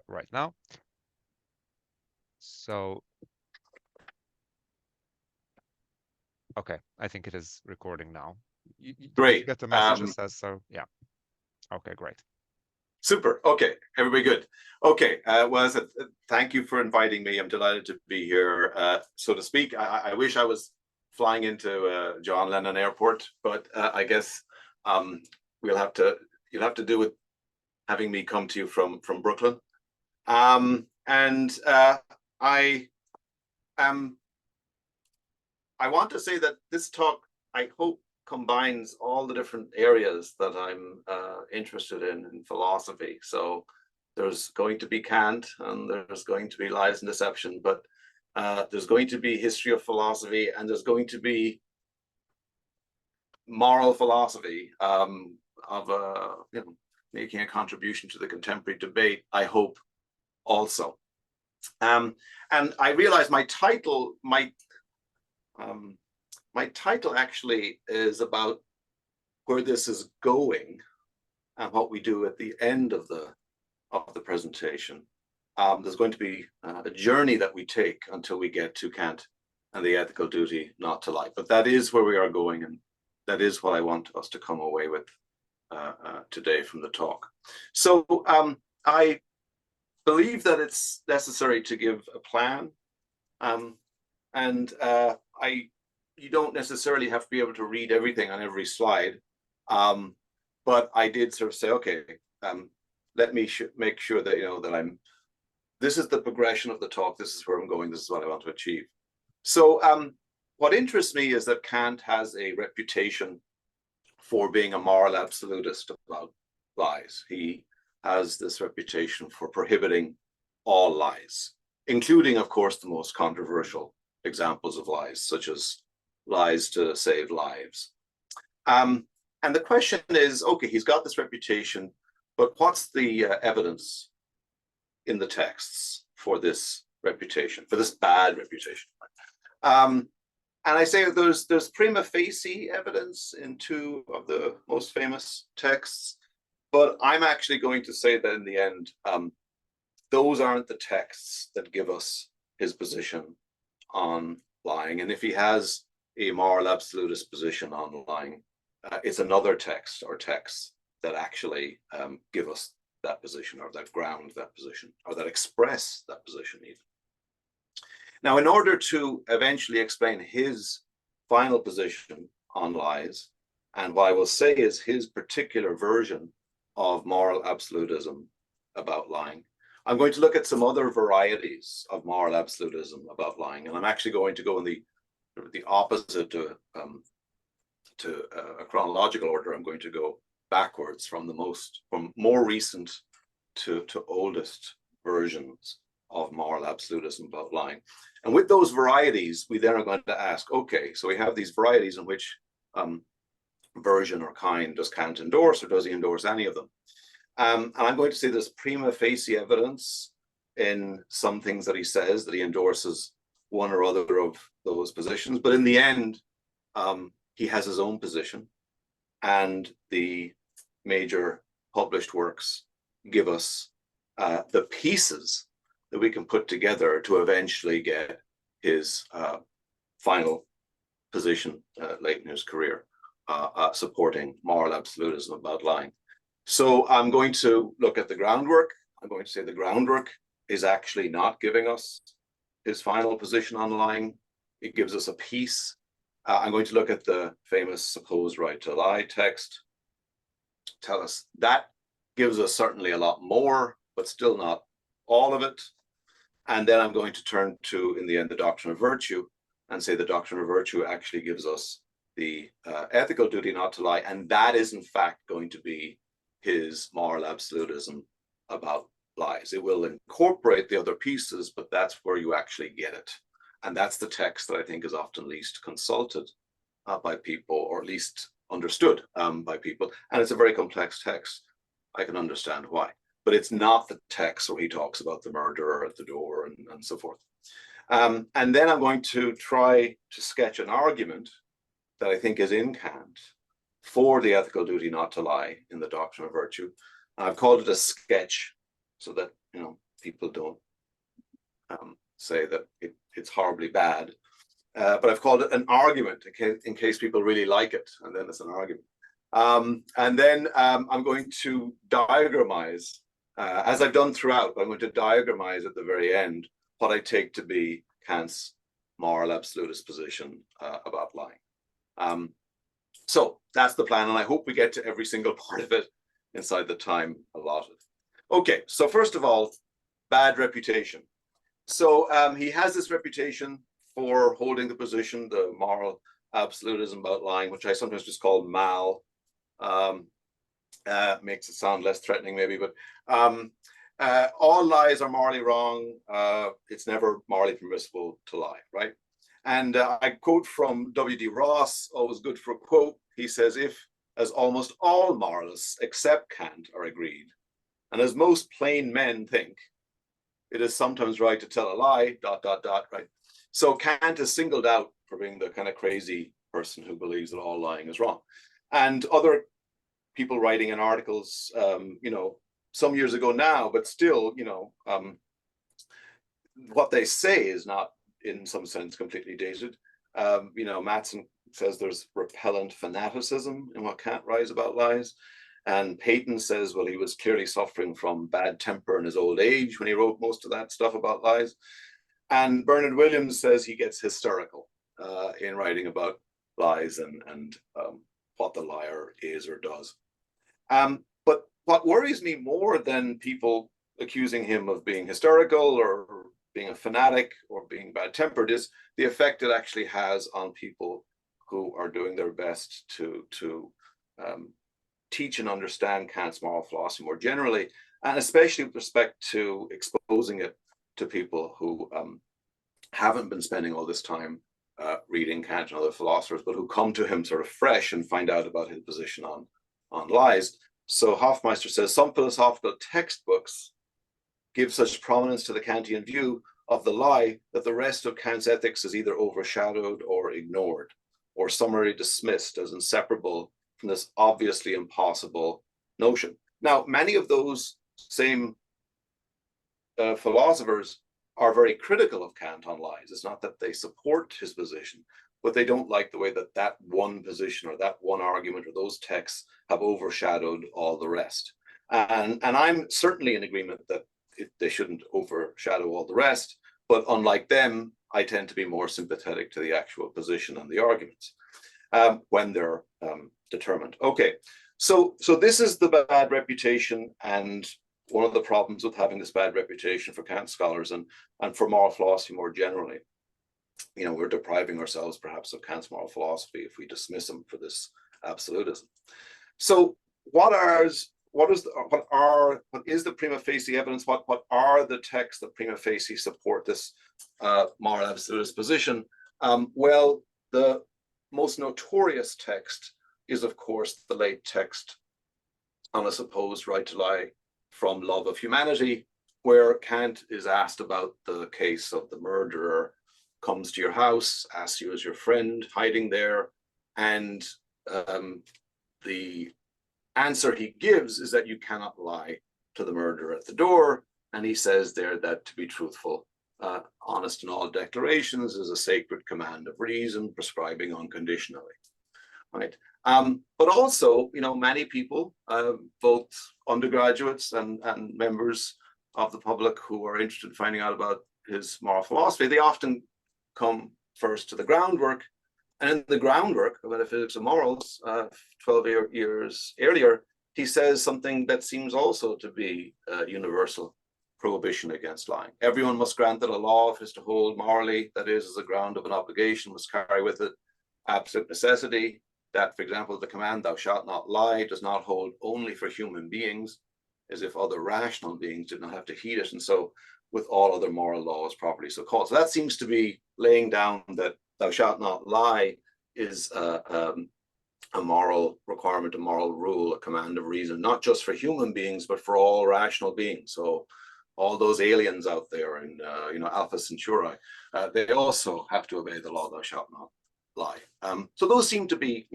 right now. So, okay, I think it is recording now. Did you Great. get the message that says so? Yeah. Okay, great. Super. Okay, everybody good. Okay, well, thank you for inviting me. I'm delighted to be here, so to speak. I wish I was flying into John Lennon Airport, but I guess you'll have to do with having me come to you from Brooklyn. I want to say that this talk, I hope, combines all the different areas that I'm interested in philosophy. So there's going to be Kant, and there's going to be lies and deception, but there's going to be history of philosophy, and there's going to be moral philosophy of making a contribution to the contemporary debate, I hope, also. And I realize my title actually is about where this is going and what we do at the end of the presentation. There's going to be a journey that we take until we get to Kant and the ethical duty not to lie. But that is where we are going, and that is what I want us to come away with today from the talk. So I believe that it's necessary to give a plan, you don't necessarily have to be able to read everything on every slide, but I did sort of say, okay, let me make sure that that this is the progression of the talk. This is where I'm going. This is what I want to achieve. So what interests me is that Kant has a reputation for being a moral absolutist about lies. He has this reputation for prohibiting all lies, including, of course, the most controversial examples of lies, such as lies to save lives. And the question is, okay, he's got this reputation, but what's the evidence in the texts for this reputation, for this bad reputation? And I say there's prima facie evidence in two of the most famous texts, but I'm actually going to say that in the end, those aren't the texts that give us his position on lying. And if he has a moral absolutist position on lying, it's another text or texts that actually give us that position, or that ground that position, or that express that position even. Now, in order to eventually explain his final position on lies, and what I will say is his particular version of moral absolutism about lying, I'm going to look at some other varieties of moral absolutism about lying, and I'm actually going to go in the opposite to a chronological order. I'm going to go backwards from more recent to oldest versions of moral absolutism about lying. And with those varieties, we then are going to ask, okay, so we have these varieties in which version or kind does Kant endorse, or does he endorse any of them? And I'm going to say there's prima facie evidence in some things that he says that he endorses one or other of those positions, but in the end, he has his own position, and the major published works give us the pieces that we can put together to eventually get his final position late in his career, supporting moral absolutism about lying. So I'm going to look at the groundwork. I'm going to say the groundwork is actually not giving us his final position on lying. It gives us a piece. I'm going to look at the famous supposed right to lie text. Tell us that gives us certainly a lot more, but still not all of it. And then I'm going to turn to, in the end, the Doctrine of Virtue, and say the Doctrine of Virtue actually gives us the ethical duty not to lie. And that is, in fact, going to be his moral absolutism about lies. It will incorporate the other pieces, but that's where you actually get it. And that's the text that I think is often least consulted by people, or at least understood by people. And it's a very complex text. I can understand why. But it's not the text where he talks about the murderer at the door and so forth. And then I'm going to try to sketch an argument that I think is in Kant for the ethical duty not to lie in the Doctrine of Virtue. I've called it a sketch so that people don't say that it's horribly bad. But I've called it an argument in case people really like it, and then it's an argument. And then I'm going to diagramize, as I've done throughout, I'm going to diagramize at the very end what I take to be Kant's moral absolutist position about lying. So that's the plan, and I hope we get to every single part of it inside the time allotted. Okay, so first of all, bad reputation. So he has this reputation for holding the position, the moral absolutism about lying, which I sometimes just call mal. Makes it sound less threatening maybe, but all lies are morally wrong. It's never morally permissible to lie, right? And I quote from W.D. Ross, always good for a quote. He says, if, as almost all moralists except Kant are agreed, and as most plain men think, it is sometimes right to tell a lie, ... right? So Kant is singled out for being the kind of crazy person who believes that all lying is wrong. And other people writing in articles, some years ago now, but still, what they say is not in some sense completely dated. Matson says there's repellent fanaticism in what Kant writes about lies. And Peyton says, well, he was clearly suffering from bad temper in his old age when he wrote most of that stuff about lies. And Bernard Williams says he gets hysterical in writing about lies and what the liar is or does. But what worries me more than people accusing him of being hysterical or being a fanatic or being bad-tempered is the effect it actually has on people who are doing their best to teach and understand Kant's moral philosophy more generally, and especially with respect to exposing it to people who haven't been spending all this time reading Kant and other philosophers, but who come to him sort of fresh and find out about his position on lies. So Hofmeister says, some philosophical textbooks give such prominence to the Kantian view of the lie that the rest of Kant's ethics is either overshadowed or ignored, or summarily dismissed as inseparable from this obviously impossible notion. Now, many of those same philosophers are very critical of Kant on lies. It's not that they support his position, but they don't like the way that one position or that one argument or those texts have overshadowed all the rest. And I'm certainly in agreement that they shouldn't overshadow all the rest, but unlike them, I tend to be more sympathetic to the actual position and the arguments when they're determined. Okay, so this is the bad reputation, and one of the problems with having this bad reputation for Kant scholars and for moral philosophy more generally. We're depriving ourselves perhaps of Kant's moral philosophy if we dismiss him for this absolutism. So what is the prima facie evidence? What are the texts that prima facie support this moral absolutist position? Well, the most notorious text is, of course, the late text on a supposed right to lie from Love of Humanity, where Kant is asked about the case of the murderer comes to your house, asks you as your friend, hiding there, and the answer he gives is that you cannot lie to the murderer at the door, and he says there that to be truthful, honest in all declarations is a sacred command of reason, prescribing unconditionally, right? But also, many people, both undergraduates and members of the public who are interested in finding out about his moral philosophy, they often come first to the Groundwork. And in the Groundwork of Metaphysics of Morals, 12 years earlier, he says something that seems also to be a universal prohibition against lying. Everyone must grant that a law, if it is to hold morally, that is, as a ground of an obligation, must carry with it absolute necessity. That, for example, the command, thou shalt not lie, does not hold only for human beings, as if other rational beings did not have to heed it, and so with all other moral laws properly so called. So that seems to be laying down that thou shalt not lie is a moral requirement, a moral rule, a command of reason, not just for human beings, but for all rational beings. So all those aliens out there in Alpha Centauri, they also have to obey the law, thou shalt not lie. So those seem to be,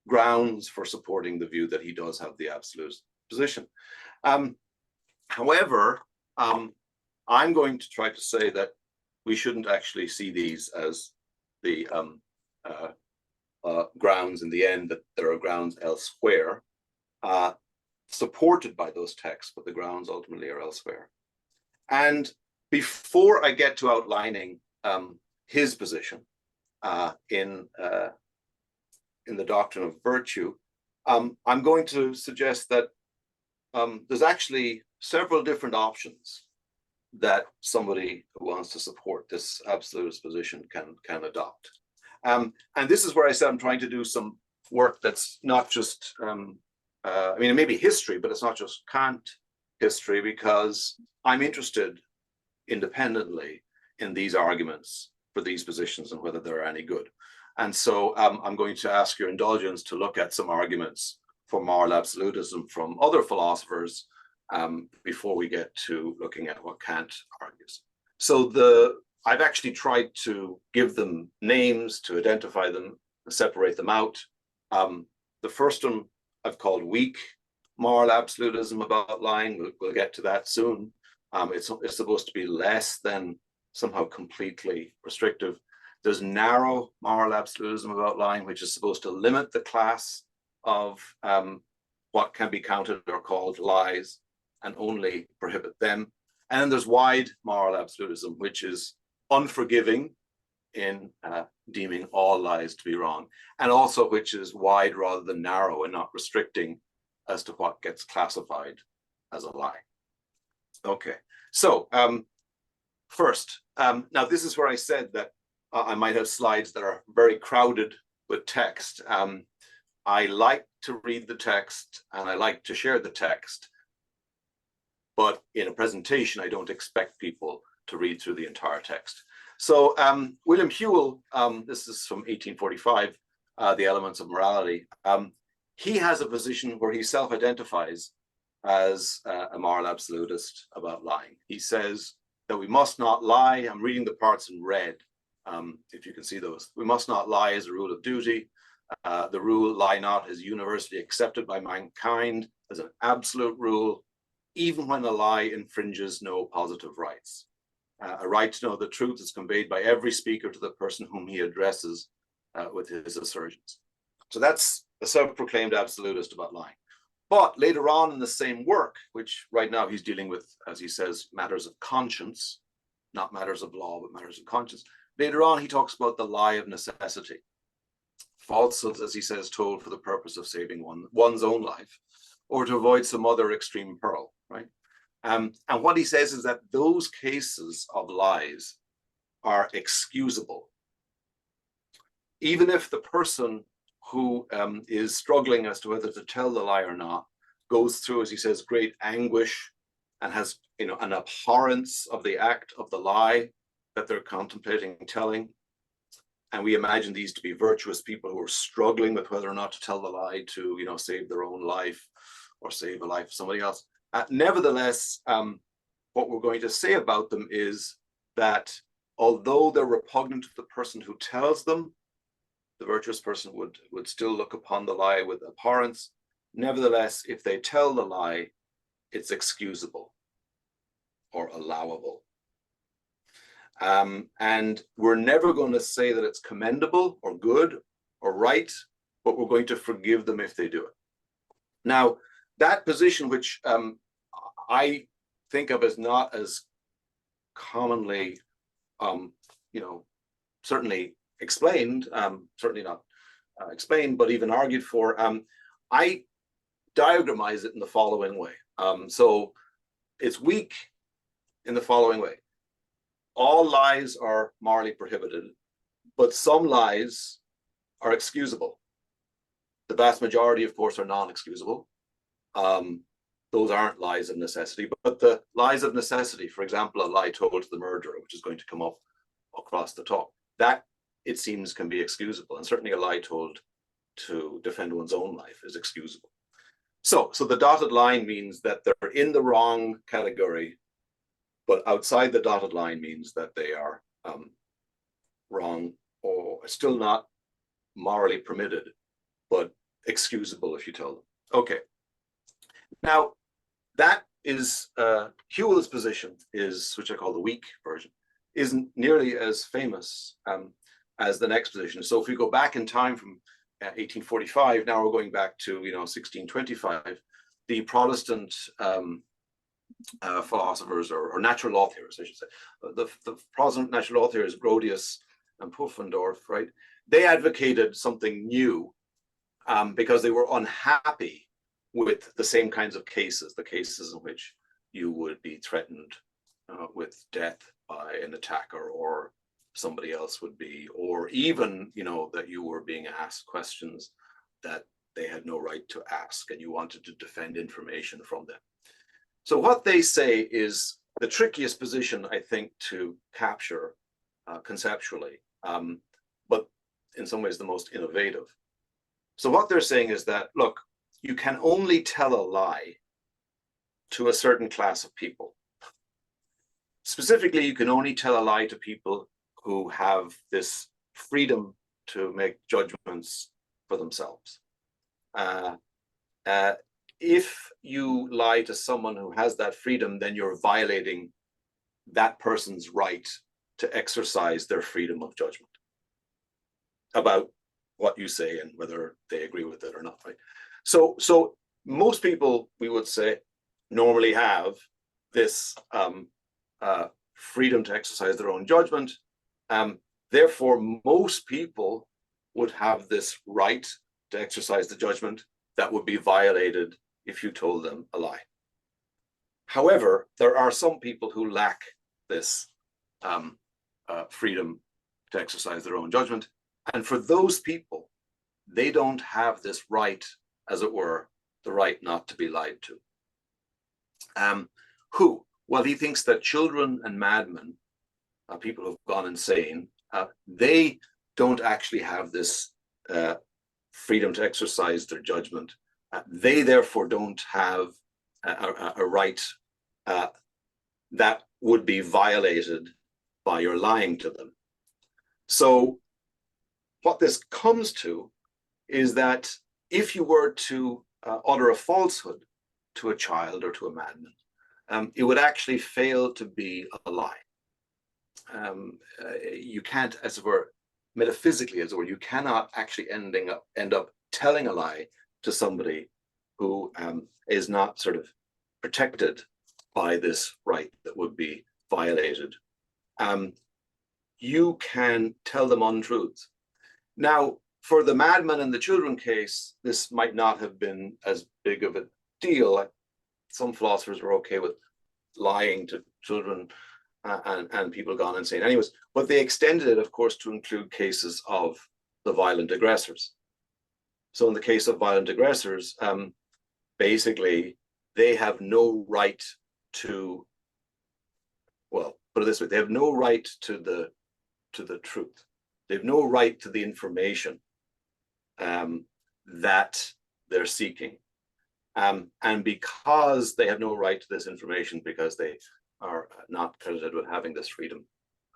grounds for supporting the view that he does have the absolute position. However, I'm going to try to say that we shouldn't actually see these as the grounds in the end, that there are grounds elsewhere, supported by those texts, but the grounds ultimately are elsewhere. And before I get to outlining his position in the Doctrine of Virtue, I'm going to suggest that there's actually several different options that somebody who wants to support this absolutist position can adopt. And this is where I said I'm trying to do some work that's not just, I mean, it may be history, but it's not just Kant history, because I'm interested independently in these arguments for these positions and whether they're any good. And so I'm going to ask your indulgence to look at some arguments for moral absolutism from other philosophers before we get to looking at what Kant argues. So I've actually tried to give them names to identify them, separate them out. The first one I've called weak moral absolutism about lying. We'll get to that soon. It's supposed to be less than somehow completely restrictive. There's narrow moral absolutism about lying, which is supposed to limit the class of what can be counted or called lies and only prohibit them. And then there's wide moral absolutism, which is unforgiving in deeming all lies to be wrong, and also which is wide rather than narrow and not restricting as to what gets classified as a lie. Okay, so first, now this is where I said that I might have slides that are very crowded with text. I like to read the text and I like to share the text, but in a presentation, I don't expect people to read through the entire text. So William Whewell, this is from 1845, The Elements of Morality. He has a position where he self-identifies as a moral absolutist about lying. He says that we must not lie. I'm reading the parts in red, if you can see those. We must not lie as a rule of duty. The rule lie not is universally accepted by mankind as an absolute rule, even when a lie infringes no positive rights. A right to know the truth is conveyed by every speaker to the person whom he addresses with his assertions. So that's a self-proclaimed absolutist about lying. But later on in the same work, which right now he's dealing with, as he says, matters of conscience, not matters of law, but matters of conscience. Later on, he talks about the lie of necessity. Falsehoods, as he says, told for the purpose of saving one's own life or to avoid some other extreme peril, right? And what he says is that those cases of lies are excusable. Even if the person who is struggling as to whether to tell the lie or not goes through, as he says, great anguish and has, you know, an abhorrence of the act of the lie that they're contemplating telling. And we imagine these to be virtuous people who are struggling with whether or not to tell the lie to, you know, save their own life or save a life of somebody else. Nevertheless, what we're going to say about them is that although they're repugnant to the person who tells them, the virtuous person would still look upon the lie with abhorrence. Nevertheless, if they tell the lie, it's excusable or allowable. And we're never going to say that it's commendable or good or right, but we're going to forgive them if they do it. Now, that position, which I think of as not as commonly, you know, certainly explained, certainly not explained, but even argued for, I diagramize it in the following way. So it's weak in the following way. All lies are morally prohibited, but some lies are excusable. The vast majority, of course, are non-excusable. Those aren't lies of necessity, but the lies of necessity, for example, a lie told to the murderer, which is going to come up across the top, that, it seems, can be excusable. And certainly a lie told to defend one's own life is excusable. So the dotted line means that they're in the wrong category, but outside the dotted line means that they are wrong or still not morally permitted, but excusable if you tell them. Okay. Now, that is Whewell's position is, which I call the weak version, isn't nearly as famous as the next position. So if we go back in time from 1845, now we're going back to 1625. The Protestant philosophers or natural law theorists, I should say, the Protestant natural law theorists, Grotius and Pufendorf, right? They advocated something new because they were unhappy with the same kinds of cases, the cases in which you would be threatened with death by an attacker, or somebody else would be, or even, that you were being asked questions that they had no right to ask, and you wanted to defend information from them. So what they say is the trickiest position, I think, to capture conceptually, but in some ways the most innovative. So what they're saying is that, look, you can only tell a lie to a certain class of people. Specifically, you can only tell a lie to people who have this freedom to make judgments for themselves. If you lie to someone who has that freedom, then you're violating that person's right to exercise their freedom of judgment about what you say and whether they agree with it or not, right? So most people, we would say, normally have this freedom to exercise their own judgment. Therefore, most people would have this right to exercise the judgment that would be violated if you told them a lie. However, there are some people who lack this freedom to exercise their own judgment. And for those people, they don't have this right, as it were, the right not to be lied to. Who? Well, he thinks that children and madmen, people who've gone insane, they don't actually have this freedom to exercise their judgment. They therefore don't have a right that would be violated by your lying to them. So what this comes to is that if you were to utter a falsehood to a child or to a madman, it would actually fail to be a lie. You can't, as it were, metaphysically, as it were, you cannot actually end up telling a lie to somebody who is not sort of protected by this right that would be violated. You can tell them untruths. Now, for the madman and the children case, this might not have been as big of a deal. Some philosophers were okay with lying to children and people gone insane anyways, but they extended it, of course, to include cases of the violent aggressors. So in the case of violent aggressors, basically, they have no right to, well, put it this way, they have no right to the truth. They have no right to the information that they're seeking. And because they have no right to this information, because they are not credited with having this freedom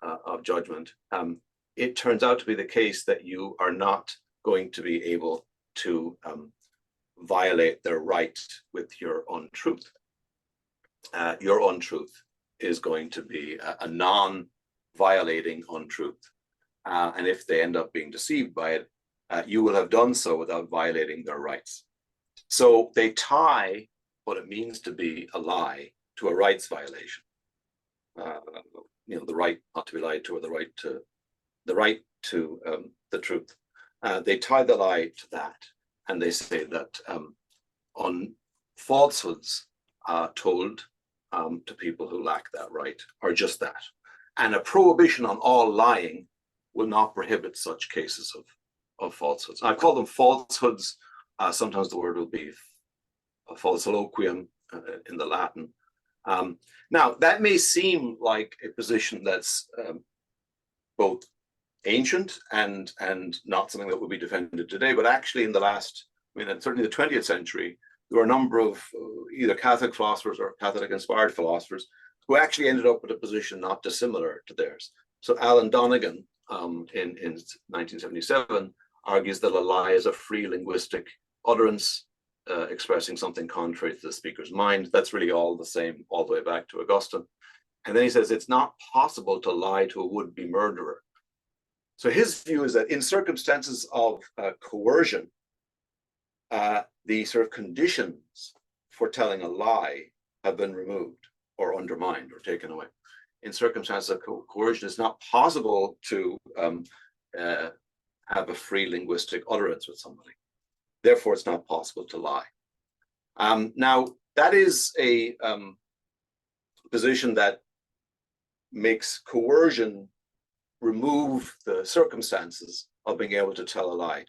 of judgment, it turns out to be the case that you are not going to be able to violate their right with your untruth. Your untruth is going to be a non-violating untruth. And if they end up being deceived by it, you will have done so without violating their rights. So they tie what it means to be a lie to a rights violation. The right not to be lied to, or the right to the truth. They tie the lie to that, and they say that on falsehoods told to people who lack that right are just that. And a prohibition on all lying will not prohibit such cases of falsehoods. I call them falsehoods. Sometimes the word will be falsiloquium in the Latin. Now, that may seem like a position that's both ancient and not something that would be defended today, but actually in the last, certainly the 20th century, there were a number of either Catholic philosophers or Catholic-inspired philosophers who actually ended up with a position not dissimilar to theirs. So Alan Donegan in 1977 argues that a lie is a free linguistic utterance expressing something contrary to the speaker's mind. That's really all the same, all the way back to Augustine. And then he says it's not possible to lie to a would-be murderer. So his view is that in circumstances of coercion, the sort of conditions for telling a lie have been removed or undermined or taken away. In circumstances of coercion, it's not possible to have a free linguistic utterance with somebody. Therefore, it's not possible to lie. Now, that is a position that makes coercion remove the circumstances of being able to tell a lie.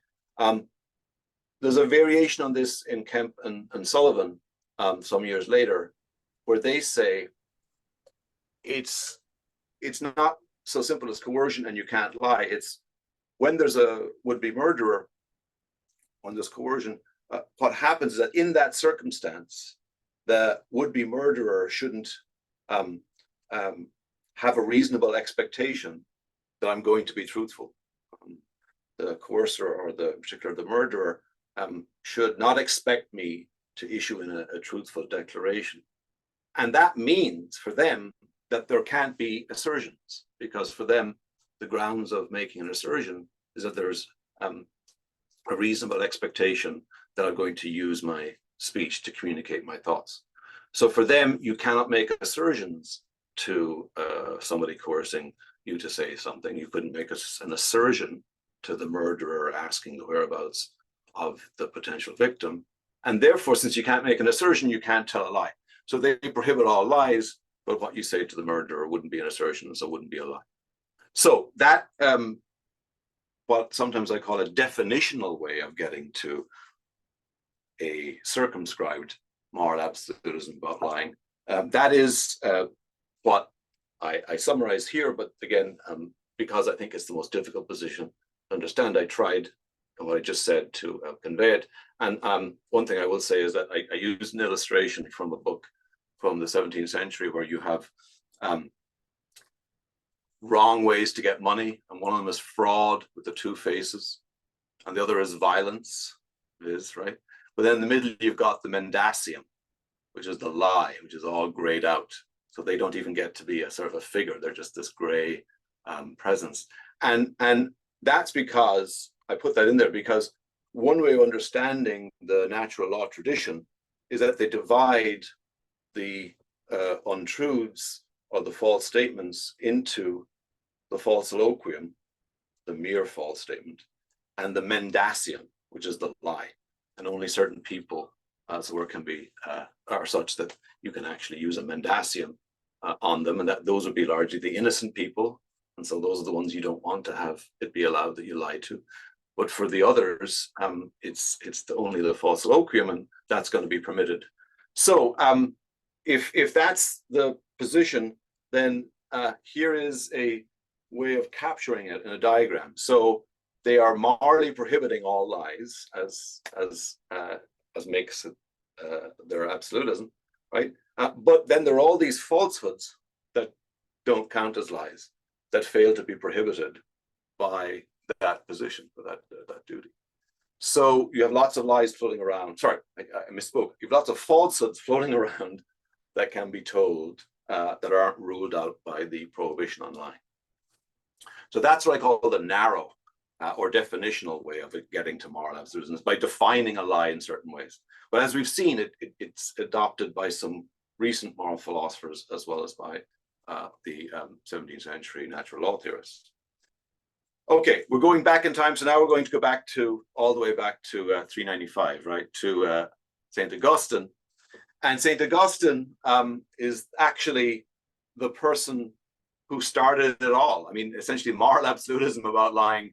There's a variation on this in Kemp and Sullivan some years later, where they say it's not so simple as coercion and you can't lie. It's when there's a would-be murderer, when there's coercion, what happens is that in that circumstance, the would-be murderer shouldn't have a reasonable expectation that I'm going to be truthful. The coercer, or the murderer, should not expect me to issue in a truthful declaration. And that means for them that there can't be assertions, because for them, the grounds of making an assertion is that there's a reasonable expectation that I'm going to use my speech to communicate my thoughts. So for them, you cannot make assertions to somebody coercing you to say something. You couldn't make an assertion to the murderer asking the whereabouts of the potential victim. And therefore, since you can't make an assertion, you can't tell a lie. So they prohibit all lies, but what you say to the murderer wouldn't be an assertion, so it wouldn't be a lie. So that, what sometimes I call a definitional way of getting to a circumscribed moral absolutism about lying, that is what I summarize here, but again, because I think it's the most difficult position to understand, I tried what I just said to convey it. And one thing I will say is that I used an illustration from a book from the 17th century where you have wrong ways to get money, and one of them is fraud with the two faces, and the other is violence, right? But then in the middle, you've got the mendacium, which is the lie, which is all grayed out. So they don't even get to be a sort of a figure. They're just this gray presence. And that's because, I put that in there because one way of understanding the natural law tradition is that they divide the untruths or the false statements into the falsiloquium, the mere false statement, and the mendacium, which is the lie. And only certain people, so where can be, are such that you can actually use a mendacium on them, and that those would be largely the innocent people. And so those are the ones you don't want to have it be allowed that you lie to. But for the others, it's only the falsiloquium, and that's going to be permitted. So if that's the position, then here is a way of capturing it in a diagram. So they are morally prohibiting all lies, as makes it their absolutism, right? But then there are all these falsehoods that don't count as lies, that fail to be prohibited by that position, for that duty. So you have lots of lies floating around. Sorry, I misspoke. You have lots of falsehoods floating around that can be told that aren't ruled out by the prohibition on lying. So that's what I call the narrow or definitional way of getting to moral absolutism, is by defining a lie in certain ways. But as we've seen, it's adopted by some recent moral philosophers as well as by the 17th century natural law theorists. Okay, we're going back in time. So now we're going to go back to all the way back to 395, right, to St. Augustine. And St. Augustine is actually the person who started it all. I mean, essentially, moral absolutism about lying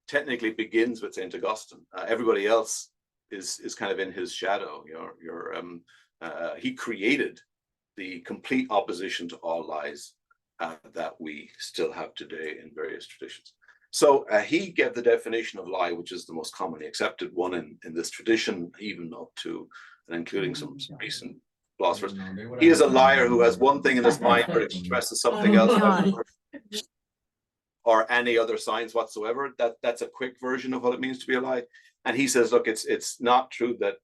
technically begins with St. Augustine. Everybody else is kind of in his shadow. He created the complete opposition to all lies that we still have today in various traditions. So he gave the definition of lie, which is the most commonly accepted one in this tradition, even up to and including some recent philosophers. He is a liar who has one thing in his mind but expresses something else, or any other signs whatsoever. That's a quick version of what it means to be a lie. And he says, look, it's not true that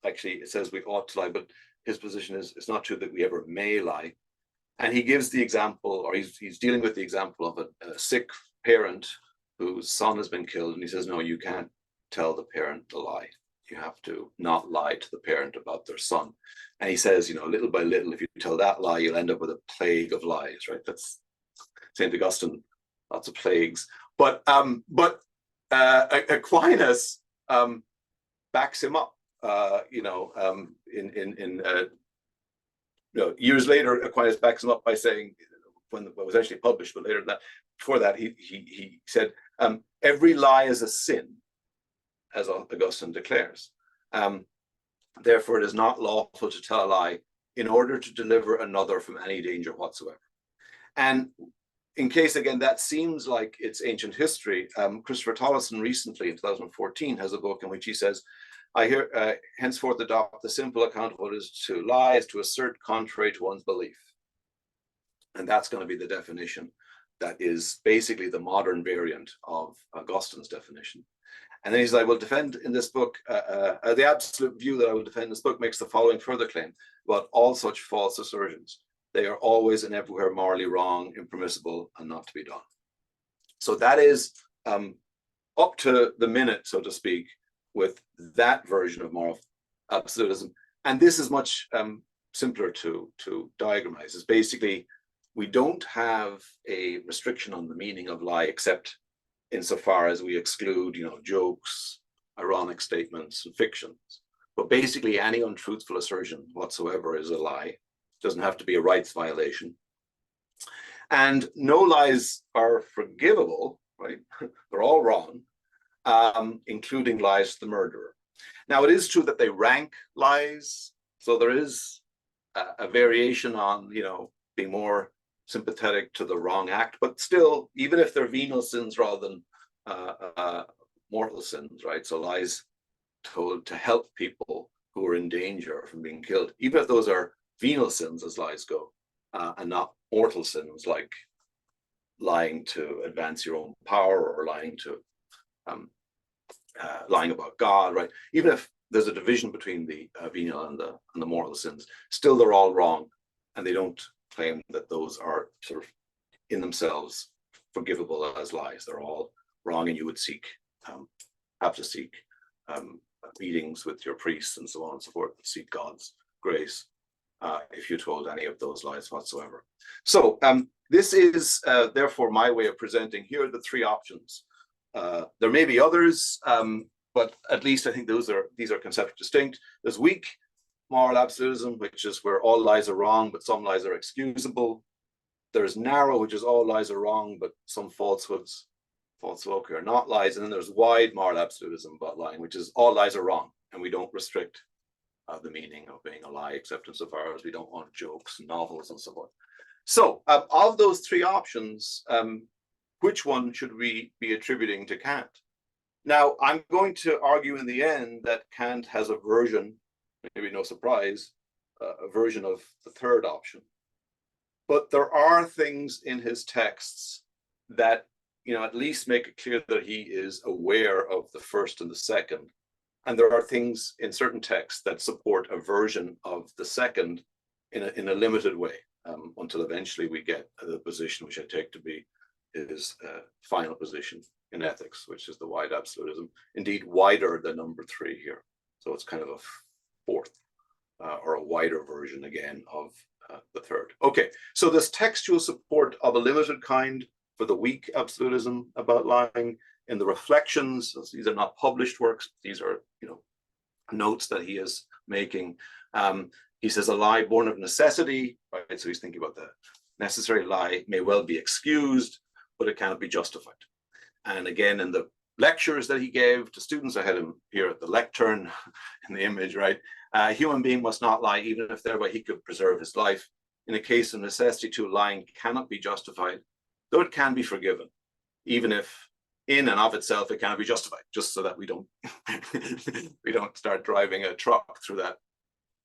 actually it says we ought to lie, but his position is it's not true that we ever may lie. And he gives the example, or he's dealing with the example of a sick parent whose son has been killed, and he says, no, you can't tell the parent a lie. You have to not lie to the parent about their son. And he says, you know, little by little, if you tell that lie, you'll end up with a plague of lies, right? That's St. Augustine, lots of plagues. But Aquinas backs him up. Years later, Aquinas backs him up by saying, when it was actually published, but later than that, before that, he said, every lie is a sin, as Augustine declares. Therefore, it is not lawful to tell a lie in order to deliver another from any danger whatsoever. And in case, again, that seems like it's ancient history, Christopher Tolleson recently, in 2014, has a book in which he says, I henceforth adopt the simple account of what is to lie is to assert contrary to one's belief. And that's going to be the definition that is basically the modern variant of Augustine's definition. And then he's like, I will defend in this book, the absolute view that I will defend in this book makes the following further claim about all such false assertions. They are always and everywhere morally wrong, impermissible, and not to be done. So that is up to the minute, so to speak, with that version of moral absolutism. And this is much simpler to diagramize. It's basically, we don't have a restriction on the meaning of lie, except insofar as we exclude, jokes, ironic statements, and fictions. But basically, any untruthful assertion whatsoever is a lie. It doesn't have to be a rights violation. And no lies are forgivable, right? They're all wrong, including lies to the murderer. Now, it is true that they rank lies. So there is a variation on, being more sympathetic to the wrong act, but still, even if they're venial sins rather than mortal sins, right? So lies told to help people who are in danger from being killed, even if those are venial sins as lies go, and not mortal sins like lying to advance your own power or lying about God, right? Even if there's a division between the venial and the mortal sins, still they're all wrong, and they don't claim that those are sort of in themselves forgivable as lies. They're all wrong, and you would have to seek meetings with your priests and so on and so forth, seek God's grace if you told any of those lies whatsoever. So this is therefore my way of presenting. Here are the three options. There may be others, but at least I think these are conceptually distinct. There's weak moral absolutism, which is where all lies are wrong, but some lies are excusable. There's narrow, which is all lies are wrong, but some falsehoods, are not lies. And then there's wide moral absolutism about lying, which is all lies are wrong, and we don't restrict the meaning of being a lie, except insofar as we don't want jokes, novels, and so on. So of those three options, which one should we be attributing to Kant? Now, I'm going to argue in the end that Kant has a version, maybe no surprise, a version of the third option. But there are things in his texts that, at least make it clear that he is aware of the first and the second. And there are things in certain texts that support a version of the second in a limited way, until eventually we get the position which I take to be his final position in ethics, which is the wide absolutism, indeed wider than number 3 here. So it's kind of a fourth or a wider version again of the third. Okay, so this textual support of a limited kind for the weak absolutism about lying in the reflections. These are not published works. These are, notes that he is making. He says a lie born of necessity, right? So he's thinking about the necessary lie may well be excused, but it cannot be justified. And again, in the lectures that he gave to students, I had him here at the lectern in the image, right? A human being must not lie, even if thereby he could preserve his life. In a case of necessity too, lying cannot be justified, though it can be forgiven, even if in and of itself it cannot be justified, just so that we don't we don't start driving a truck through that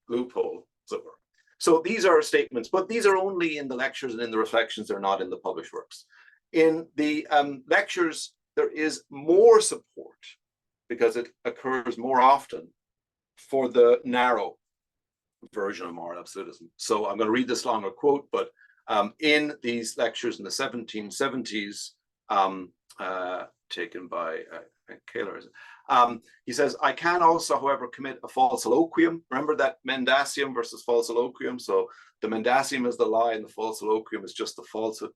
loophole, as it were. So these are statements, but these are only in the lectures and in the reflections. They're not in the published works. In the lectures, there is more support because it occurs more often for the narrow version of moral absolutism. So I'm going to read this longer quote, but in these lectures in the 1770s, taken by Kaler, he says, I can also, however, commit a falsiloquium. Remember that mendacium versus falsiloquium? So the mendacium is the lie and the falsiloquium is just the falsehood.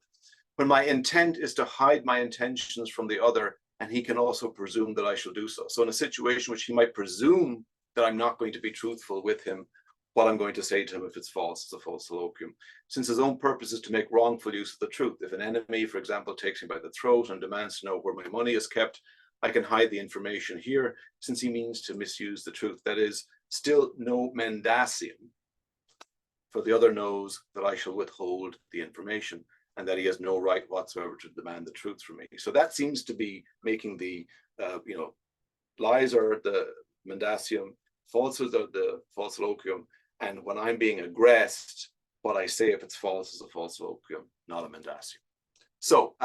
When my intent is to hide my intentions from the other, and he can also presume that I shall do so. So in a situation which he might presume that I'm not going to be truthful with him, what I'm going to say to him, if it's false, it's a falsiloquium. Since his own purpose is to make wrongful use of the truth. If an enemy, for example, takes me by the throat and demands to know where my money is kept, I can hide the information here, since he means to misuse the truth. That is, still no mendacium, for the other knows that I shall withhold the information, and that he has no right whatsoever to demand the truth from me. So that seems to be making the, lies are the mendacium, falsehoods are the falsiloquium, and when I'm being aggressed, what I say, if it's false, is a falsiloquium, not a mendacium. So,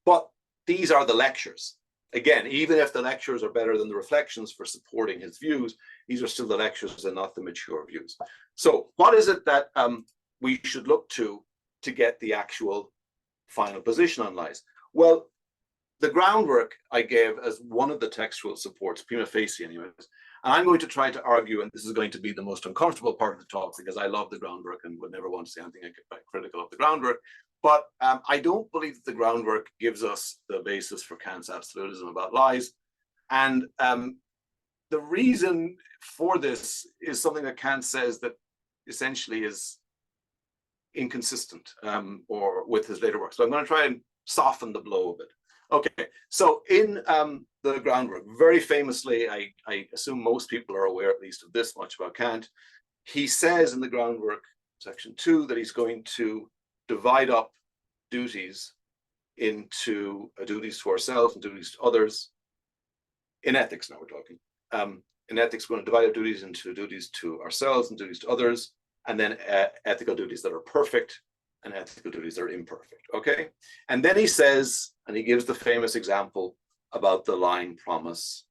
but these are the lectures. Again, even if the lectures are better than the reflections for supporting his views, these are still the lectures and not the mature views. So what is it that we should look to get the actual final position on lies? Well, the groundwork I gave as one of the textual supports, prima facie anyways, and I'm going to try to argue, and this is going to be the most uncomfortable part of the talk because I love the groundwork and would never want to say anything critical of the groundwork, but I don't believe that the groundwork gives us the basis for Kant's absolutism about lies. And the reason for this is something that Kant says that essentially is inconsistent or with his later work. So I'm going to try and soften the blow a bit. Okay, so in the groundwork, very famously, I assume most people are aware at least of this much about Kant. He says in the groundwork, section 2, that he's going to divide up duties into duties to ourselves and duties to others. In ethics, now we're talking. In ethics, we're going to divide up duties into duties to ourselves and duties to others, and then ethical duties that are perfect and ethical duties that are imperfect, okay? And then he says, and he gives the famous example about the lying promise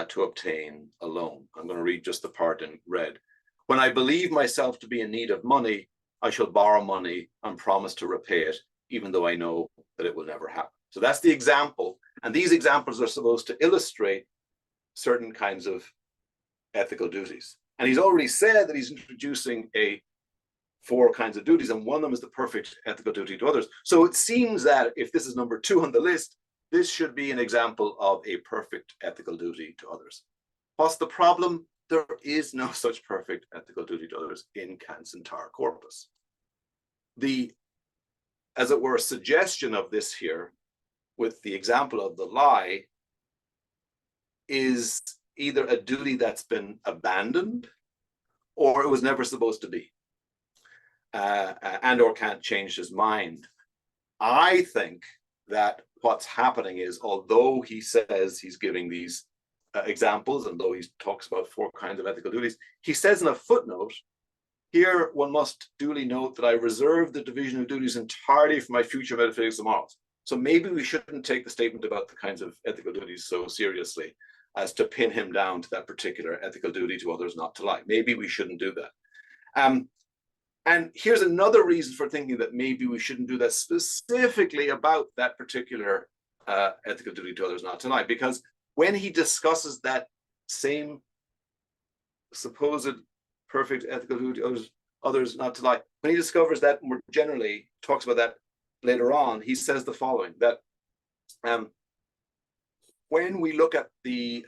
to obtain a loan. I'm going to read just the part in red. When I believe myself to be in need of money, I shall borrow money and promise to repay it, even though I know that it will never happen. So that's the example. And these examples are supposed to illustrate certain kinds of ethical duties. And he's already said that he's introducing 4 kinds of duties, and one of them is the perfect ethical duty to others. So it seems that if this is number 2 on the list, this should be an example of a perfect ethical duty to others. What's the problem? There is no such perfect ethical duty to others in Kant's entire corpus. The, as it were, suggestion of this here, with the example of the lie, is either a duty that's been abandoned or it was never supposed to be. And or Kant changed his mind. I think that what's happening is, although he says he's giving these examples, and though he talks about 4 kinds of ethical duties, he says in a footnote, here one must duly note that I reserve the division of duties entirely for my future metaphysics of morals. So maybe we shouldn't take the statement about the kinds of ethical duties so seriously as to pin him down to that particular ethical duty to others not to lie. Maybe we shouldn't do that. And here's another reason for thinking that maybe we shouldn't do that specifically about that particular ethical duty to others not to lie, because when he discusses that same supposed perfect ethical duty to others not to lie, when he discovers that more generally, talks about that later on, he says the following, that when we look at the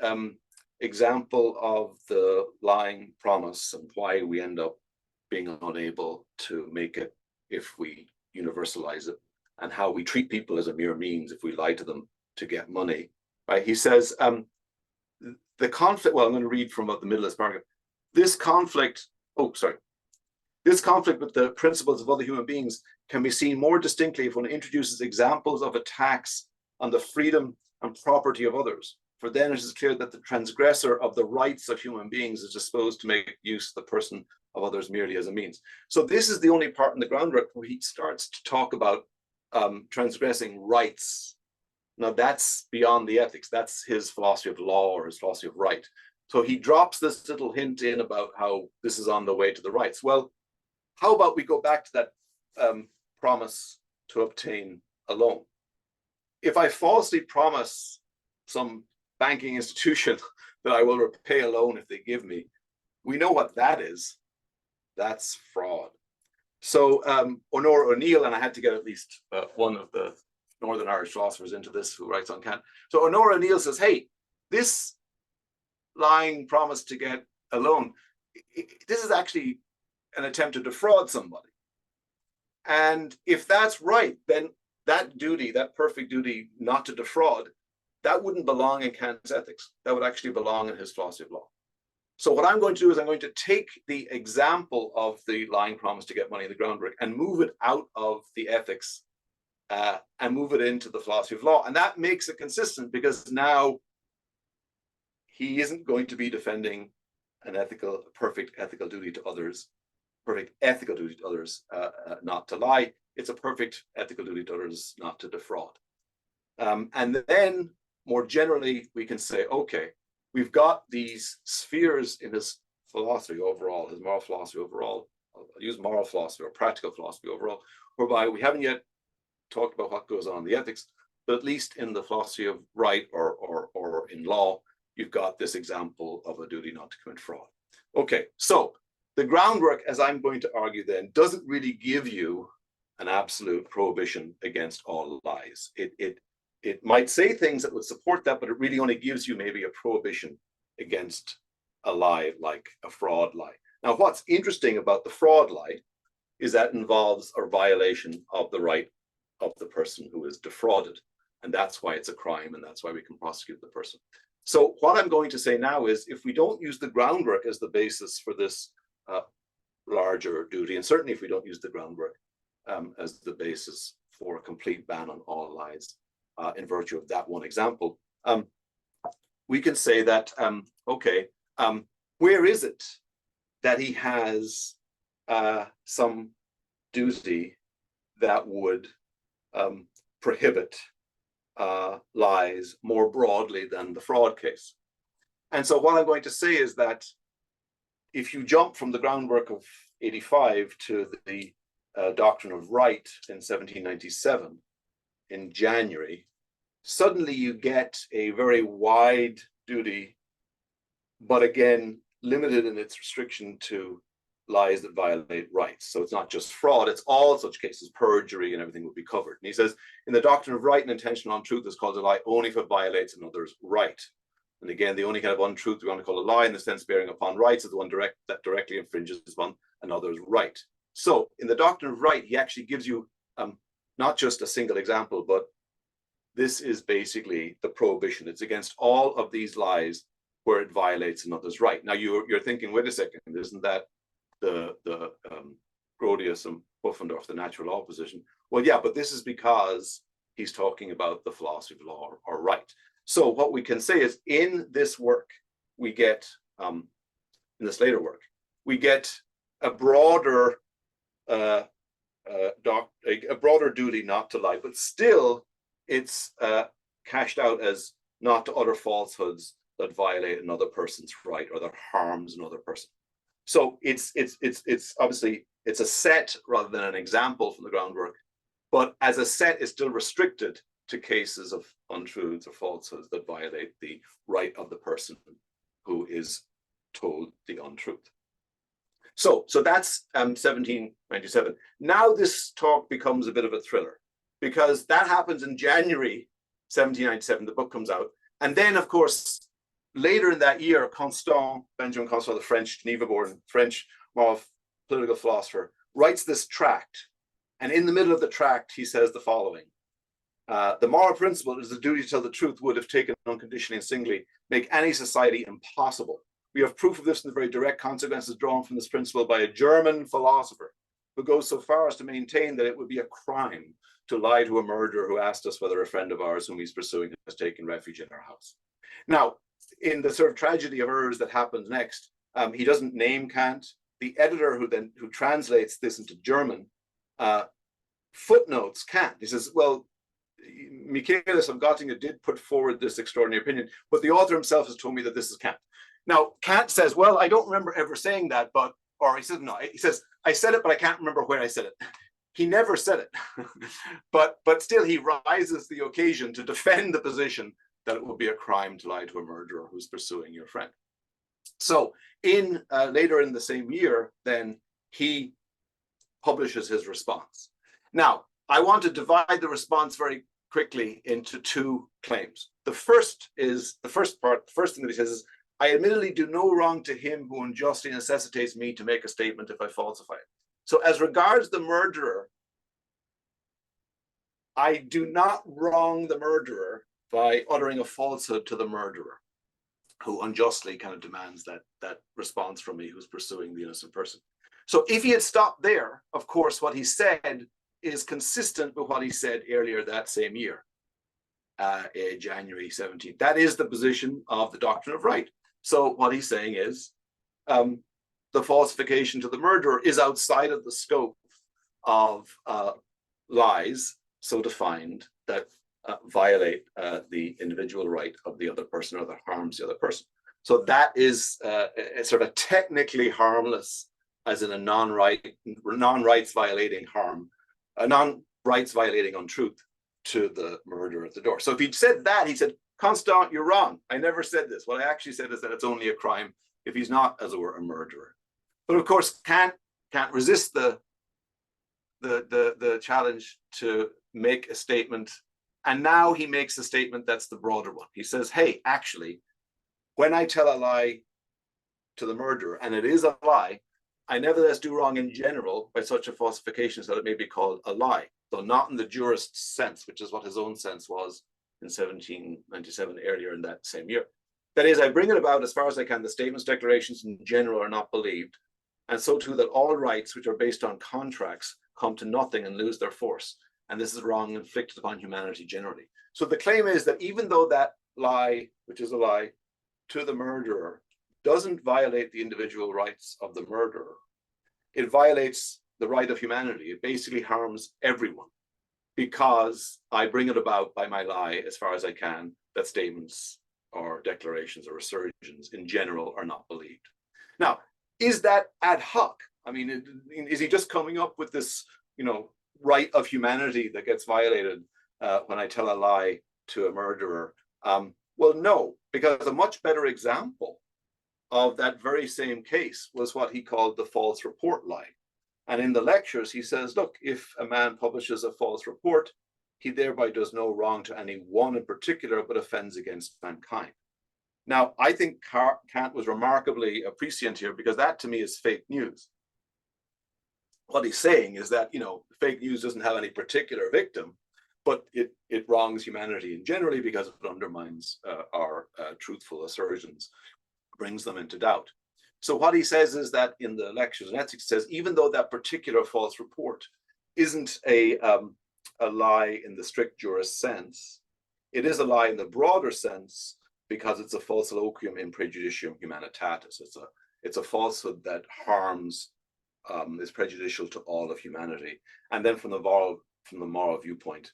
example of the lying promise and why we end up being unable to make it if we universalize it, and how we treat people as a mere means if we lie to them to get money, right? He says, the conflict, well, I'm going to read from about the middle of this paragraph. This conflict with the principles of other human beings can be seen more distinctly if one introduces examples of attacks on the freedom and property of others. For then it is clear that the transgressor of the rights of human beings is disposed to make use of the person of others merely as a means. So this is the only part in the groundwork where he starts to talk about transgressing rights. Now that's beyond the ethics. That's his philosophy of law or his philosophy of right. So he drops this little hint in about how this is on the way to the rights. Well, how about we go back to that promise to obtain a loan? If I falsely promise some banking institution that I will repay a loan if they give me, we know what that is. That's fraud. So Honora O'Neill, and I had to get at least one of the Northern Irish philosophers into this who writes on Kant. So Honora O'Neill says, hey, this lying promise to get a loan, this is actually an attempt to defraud somebody. And if that's right, then that duty, that perfect duty not to defraud, that wouldn't belong in Kant's ethics. That would actually belong in his philosophy of law. So what I'm going to do is I'm going to take the example of the lying promise to get money in the groundwork and move it out of the ethics and move it into the philosophy of law. And that makes it consistent because now he isn't going to be defending an ethical, perfect ethical duty to others, perfect ethical duty to others not to lie. It's a perfect ethical duty to others not to defraud. And then more generally, we can say, okay, we've got these spheres in his philosophy overall, his moral philosophy overall. I'll use moral philosophy or practical philosophy overall, whereby we haven't yet talked about what goes on in the ethics, but at least in the philosophy of right or in law, you've got this example of a duty not to commit fraud. Okay, so the groundwork, as I'm going to argue then, doesn't really give you an absolute prohibition against all lies. It might say things that would support that, but it really only gives you maybe a prohibition against a lie like a fraud lie. Now, what's interesting about the fraud lie is that involves a violation of the right of the person who is defrauded. And that's why it's a crime, and that's why we can prosecute the person. So what I'm going to say now is, if we don't use the groundwork as the basis for this larger duty, and certainly if we don't use the groundwork as the basis for a complete ban on all lies, in virtue of that one example, we can say that, okay, where is it that he has some duty that would prohibit lies more broadly than the fraud case? And so what I'm going to say is that if you jump from the groundwork of 85 to the Doctrine of Right in 1797, in January, suddenly you get a very wide duty, but again, limited in its restriction to lies that violate rights. So it's not just fraud, it's all such cases, perjury and everything would be covered. And he says, in the Doctrine of Right, an intentional untruth is called a lie only if it violates another's right. And again, the only kind of untruth we want to call a lie in the sense bearing upon rights is the one that directly infringes upon another's right. So in the Doctrine of Right, he actually gives you not just a single example, but this is basically the prohibition. It's against all of these lies where it violates another's right. Now you're thinking, wait a second, isn't that the Grotius and Pufendorf, the natural law position? Well, yeah, but this is because he's talking about the philosophy of law or right. So what we can say is, in this work, we get, in this later work, we get a broader duty not to lie, but still it's cashed out as not to utter falsehoods that violate another person's right or that harms another person. So it's obviously it's a set rather than an example from the groundwork, but as a set is still restricted to cases of untruths or falsehoods that violate the right of the person who is told the untruth. So that's 1797. Now this talk becomes a bit of a thriller, because that happens in January 1797, the book comes out. And then, of course, later in that year, Benjamin Constant, the French, Geneva-born French moral political philosopher, writes this tract. And in the middle of the tract, he says the following: the moral principle is the duty to tell the truth would, if taken unconditionally and singly, make any society impossible. We have proof of this in the very direct consequences drawn from this principle by a German philosopher who goes so far as to maintain that it would be a crime to lie to a murderer who asked us whether a friend of ours whom he's pursuing has taken refuge in our house. Now, in the sort of tragedy of errors that happens next, he doesn't name Kant. The editor who translates this into German footnotes Kant. He says, well, Michaelis of Göttingen did put forward this extraordinary opinion, but the author himself has told me that this is Kant. Now, Kant says, well, I don't remember ever saying that, but, or he says, no, he says, I said it, but I can't remember where I said it. He never said it, but still he rises the occasion to defend the position that it would be a crime to lie to a murderer who's pursuing your friend. So in later in the same year, then he publishes his response. Now, I want to divide the response very quickly into two claims. The first is, the first thing that he says is, I admittedly do no wrong to him who unjustly necessitates me to make a statement if I falsify it. So as regards the murderer, I do not wrong the murderer by uttering a falsehood to the murderer, who unjustly kind of demands that response from me, who's pursuing the innocent person. So if he had stopped there, of course, what he said is consistent with what he said earlier that same year, January 17th. That is the position of the Doctrine of Right. So what he's saying is, the falsification to the murderer is outside of the scope of lies so defined that violate the individual right of the other person or that harms the other person. So that is sort of technically harmless, as in a non-rights violating harm, a non-rights violating untruth to the murderer at the door. So if he'd said that, he said, Constant, you're wrong. I never said this. What I actually said is that it's only a crime if he's not, as it were, a murderer. But of course, can't resist the challenge to make a statement. And now he makes a statement that's the broader one. He says, hey, actually, when I tell a lie to the murderer, and it is a lie, I nevertheless do wrong in general by such a falsification so that it may be called a lie, though not in the jurist's sense, which is what his own sense was in 1797, earlier in that same year. That is, I bring it about as far as I can. The statements, declarations in general are not believed, and so too that all rights which are based on contracts come to nothing and lose their force. And this is wrong inflicted upon humanity generally. So the claim is that even though that lie, which is a lie to the murderer, doesn't violate the individual rights of the murderer, it violates the right of humanity. It basically harms everyone, because I bring it about by my lie as far as I can that statements or declarations or assertions in general are not believed. Now, is that ad hoc? I mean, is he just coming up with this, right of humanity that gets violated when I tell a lie to a murderer? Well, no, because a much better example of that very same case was what he called the false report lie. And in the lectures, he says, look, if a man publishes a false report, he thereby does no wrong to any one in particular, but offends against mankind. Now, I think Kant was remarkably prescient here, because that to me is fake news. What he's saying is that, fake news doesn't have any particular victim, but it wrongs humanity in generally because it undermines our truthful assertions, brings them into doubt. So what he says is that in the lectures on ethics, says even though that particular false report isn't a lie in the strict jurist sense, it is a lie in the broader sense because it's a false loquium in prejudicium humanitatis. It's a falsehood that harms, is prejudicial to all of humanity. And then from the moral viewpoint,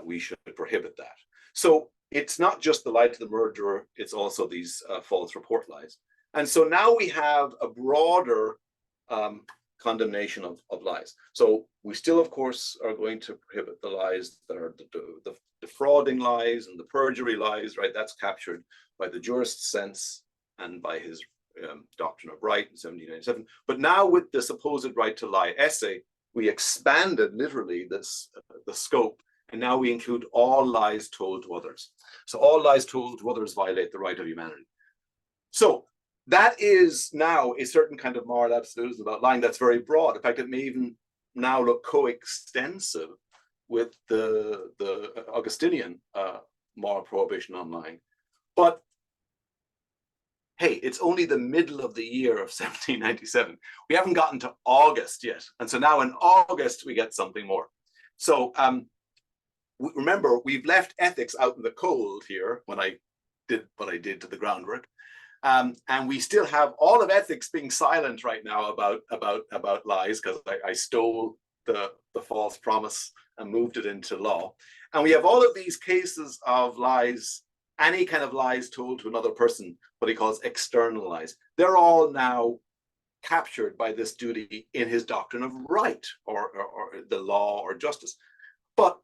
we should prohibit that. So it's not just the lie to the murderer, it's also these false report lies. And so now we have a broader condemnation of lies. So we still, of course, are going to prohibit the lies that are the defrauding lies and the perjury lies, right? That's captured by the jurist's sense and by his Doctrine of Right in 1797. But now with the supposed right to lie essay, we expanded literally the scope, and now we include all lies told to others. So all lies told to others violate the right of humanity. So that is now a certain kind of moral absolutism about lying that's very broad. In fact, it may even now look coextensive with the Augustinian moral prohibition on lying. But hey, it's only the middle of the year of 1797. We haven't gotten to August yet. And so now in August, we get something more. So remember, we've left ethics out in the cold here when I did what I did to the groundwork. And we still have all of ethics being silent right now about lies, because I stole the false promise and moved it into law. And we have all of these cases of lies any kind of lies told to another person, what he calls external lies, they're all now captured by this duty in his doctrine of right, or the law or justice. But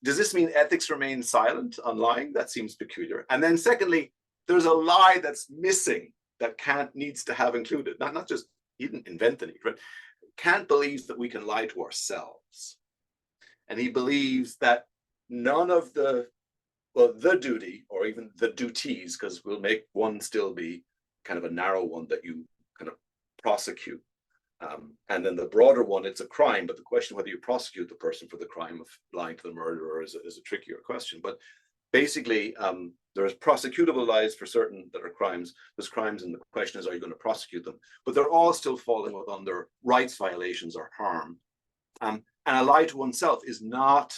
does this mean ethics remains silent on lying? That seems peculiar. And then secondly, there's a lie that's missing that Kant needs to have included. Not just, he didn't invent the need, right? Kant believes that we can lie to ourselves. And he believes that none of the duty, or even the duties, because we'll make one still be kind of a narrow one that you kind of prosecute. And then the broader one, it's a crime, but the question whether you prosecute the person for the crime of lying to the murderer is a trickier question. But basically, there's prosecutable lies for certain that are crimes. There's crimes, and the question is, are you going to prosecute them? But they're all still falling under rights violations or harm. And a lie to oneself is not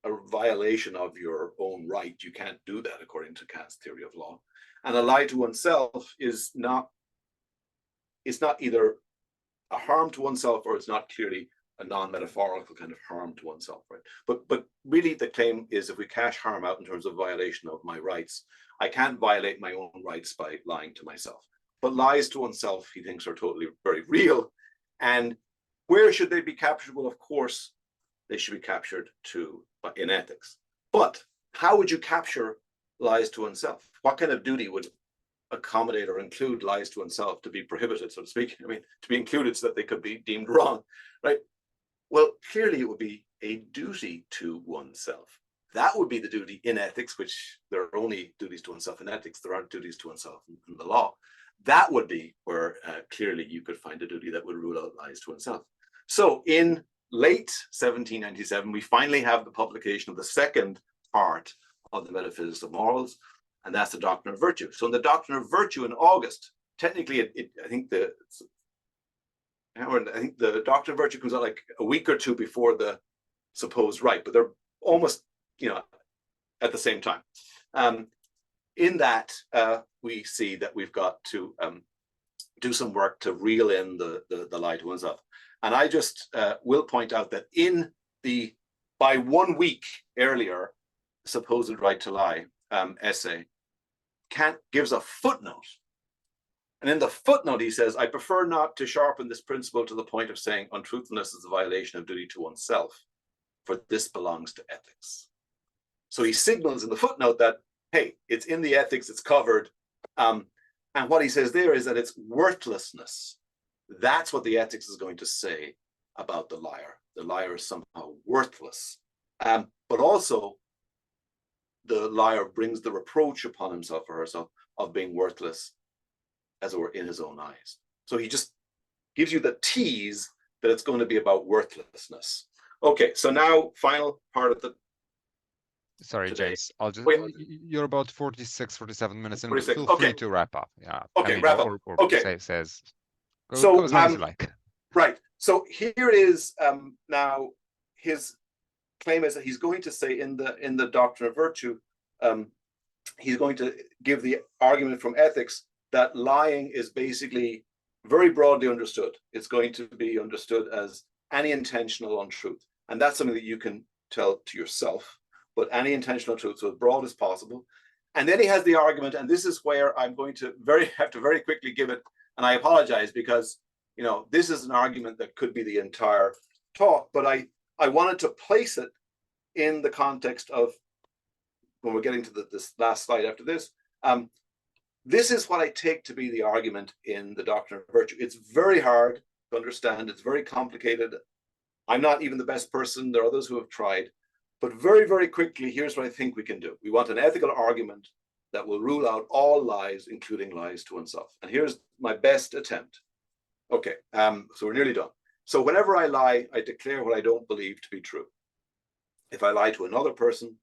a violation of your own right. You can't do that according to Kant's theory of law. And a lie to oneself is not, it's not either a harm to oneself, or it's not clearly a non-metaphorical kind of harm to oneself, right? But really the claim is, if we cash harm out in terms of violation of my rights, I can't violate my own rights by lying to myself. But lies to oneself, he thinks, are totally very real. And where should they be captured? Well, of course, they should be captured in ethics. But how would you capture lies to oneself? What kind of duty would accommodate or include lies to oneself to be prohibited, so to speak? I mean, to be included so that they could be deemed wrong, right? Well, clearly it would be a duty to oneself. That would be the duty in ethics, which there are only duties to oneself in ethics. There aren't duties to oneself in the law. That would be where clearly you could find a duty that would rule out lies to oneself. So in late 1797, we finally have the publication of the second part of the Metaphysics of Morals, and that's the Doctrine of Virtue. So in the Doctrine of Virtue in August, technically, I think the Doctrine of Virtue comes out like a week or two before the supposed right, but they're almost, at the same time. In that, we see that we've got to do some work to reel in the lie to oneself. And I just will point out that by 1 week earlier, supposed right to lie essay, Kant gives a footnote. And in the footnote, he says, I prefer not to sharpen this principle to the point of saying untruthfulness is a violation of duty to oneself, for this belongs to ethics. So he signals in the footnote that, hey, it's in the ethics, it's covered. And what he says there is that it's worthlessness. That's what the ethics is going to say about the liar. The liar is somehow worthless. But also, the liar brings the reproach upon himself or herself of being worthless, as it were, in his own eyes. So he just gives you the tease that it's going to be about worthlessness. Okay, so now final part of the Sorry, today. James, I'll just, Wait. you're about 46, 47 minutes in. 46, Feel okay. free to wrap up. Yeah. Okay, wrap up. Or Okay. says, So, go as long as you like. Right. So here is now his claim is that he's going to say in the Doctrine of Virtue, he's going to give the argument from ethics that lying is basically very broadly understood. It's going to be understood as any intentional untruth. And that's something that you can tell to yourself, but any intentional truth, so as broad as possible. And then he has the argument, and this is where I'm going to have to very quickly give it, and I apologize because, this is an argument that could be the entire talk, but I wanted to place it in the context of, when we're getting to this last slide after this, this is what I take to be the argument in the Doctrine of Virtue. It's very hard to understand. It's very complicated. I'm not even the best person. There are others who have tried. But very, very quickly, here's what I think we can do. We want an ethical argument that will rule out all lies, including lies to oneself. And here's my best attempt. Okay, so we're nearly done. So whenever I lie, I declare what I don't believe to be true. If I lie to another person,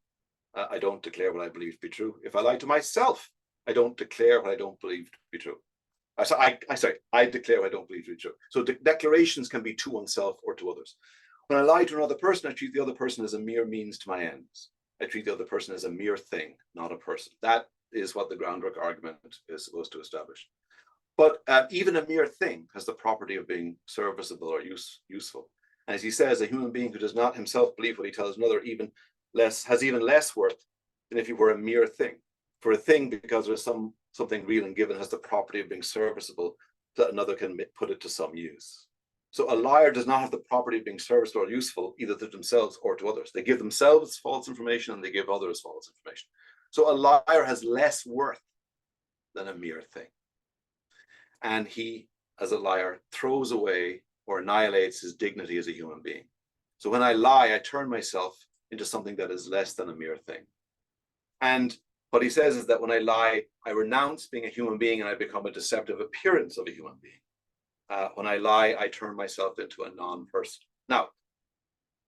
I don't declare what I believe to be true. If I lie to myself, I don't declare what I don't believe to be true. I declare what I don't believe to be true. So declarations can be to oneself or to others. When I lie to another person, I treat the other person as a mere means to my ends. I treat the other person as a mere thing, not a person. That is what the groundwork argument is supposed to establish. But even a mere thing has the property of being serviceable or useful. And as he says, a human being who does not himself believe what he tells another has even less worth than if he were a mere thing. for a thing because there's something real and given has the property of being serviceable, that another can put it to some use. So a liar does not have the property of being serviceable or useful either to themselves or to others. They give themselves false information and they give others false information. So a liar has less worth than a mere thing. And he, as a liar, throws away or annihilates his dignity as a human being. So when I lie, I turn myself into something that is less than a mere thing. And what he says is that when I lie, I renounce being a human being and I become a deceptive appearance of a human being. When I lie, I turn myself into a non-person. Now,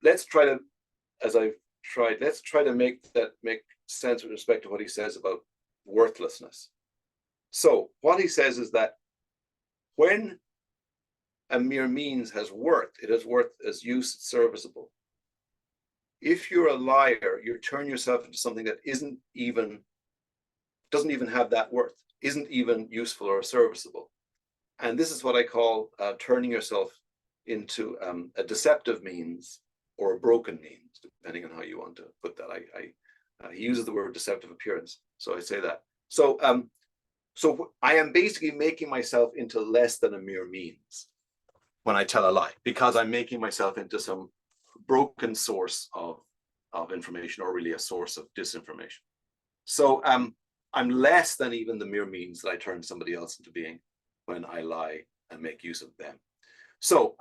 let's try to, let's try to make sense with respect to what he says about worthlessness. So what he says is that when a mere means has worth, it has worth as use, it's serviceable. If you're a liar, you turn yourself into something that doesn't even have that worth, isn't even useful or serviceable. And this is what I call turning yourself into a deceptive means or a broken means, depending on how you want to put that. He uses the word deceptive appearance, so I say that. So I am basically making myself into less than a mere means when I tell a lie, because I'm making myself into some broken source of information, or really a source of disinformation. So I'm less than even the mere means that I turn somebody else into being when I lie and make use of them. So,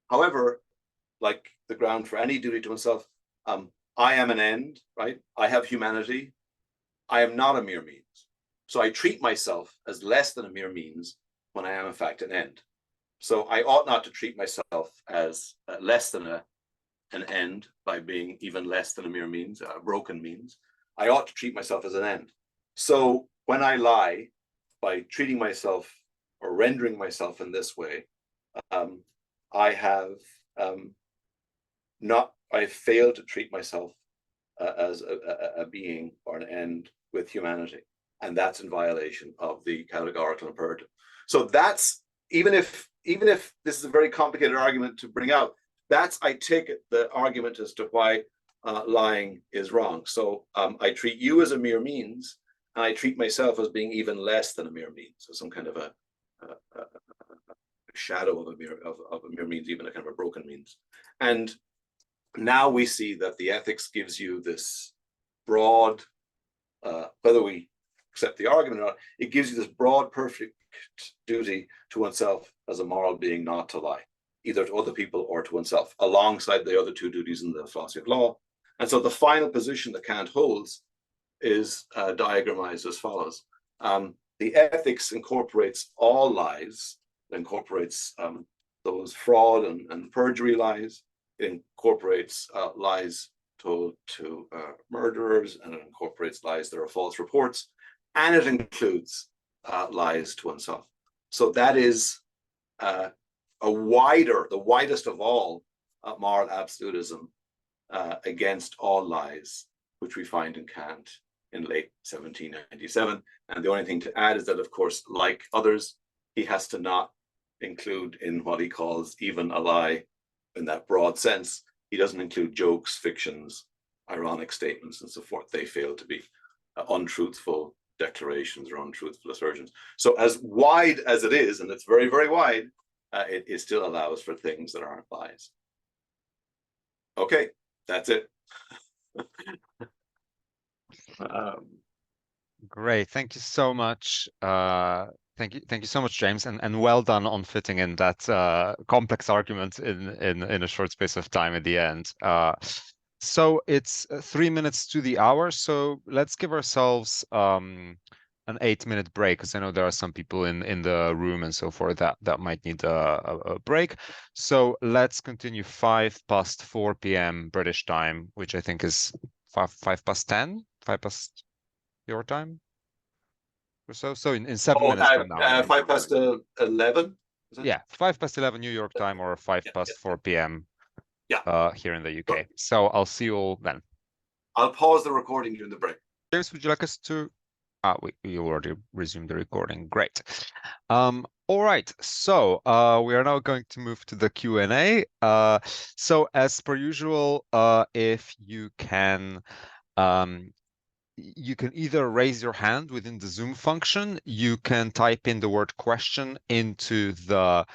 however, like the ground for any duty to oneself, I am an end, right? I have humanity. I am not a mere means. So I treat myself as less than a mere means when I am in fact an end. So I ought not to treat myself as less than an end by being even less than a mere means, a broken means. I ought to treat myself as an end. So when I lie, by treating myself or rendering myself in this way, I have failed to treat myself as a being or an end with humanity. And that's in violation of the categorical imperative. So that's, even if this is a very complicated argument to bring out, that's, I take it, the argument as to why lying is wrong. So I treat you as a mere means, and I treat myself as being even less than a mere means, so some kind of a shadow of a mere means, even a kind of a broken means. And now we see that the ethics gives you this broad, whether we accept the argument or not, it gives you this broad, perfect duty to oneself as a moral being not to lie, either to other people or to oneself, alongside the other two duties in the philosophy of law. And so the final position that Kant holds is diagramized as follows. The ethics incorporates all lies, it incorporates those fraud and perjury lies, it incorporates lies told to murderers, and it incorporates lies that are false reports, and it includes lies to oneself. So that is the widest of all moral absolutism against all lies, which we find in Kant in late 1797. And the only thing to add is that, of course, like others, he has to not include in what he calls even a lie in that broad sense. He doesn't include jokes, fictions, ironic statements, and so forth. They fail to be untruthful declarations or untruthful assertions. So as wide as it is, and it's very, very wide, it still allows for things that aren't lies. Okay, that's it. Great, thank you so much. Thank you so much, James, and well done on fitting in that complex argument in a short space of time at the end. So it's 3 minutes to the hour, so let's give ourselves an 8-minute break, because I know there are some people in the room and so forth that might need a break. So let's continue 4 p.m. British time, which I think is 5 past 10, 5 past your time or so. So in 7 minutes from now. 5 past 11? Yeah, 5 past 11 New York time, or 5 past 4 p.m. Here in the UK. So I'll see you all then. I'll pause the recording during the break. James, would you like us to? We already resumed the recording. Great. All right. So we are now going to move to the Q&A. So as per usual, if you can you can either raise your hand within the Zoom function, you can type in the word question into the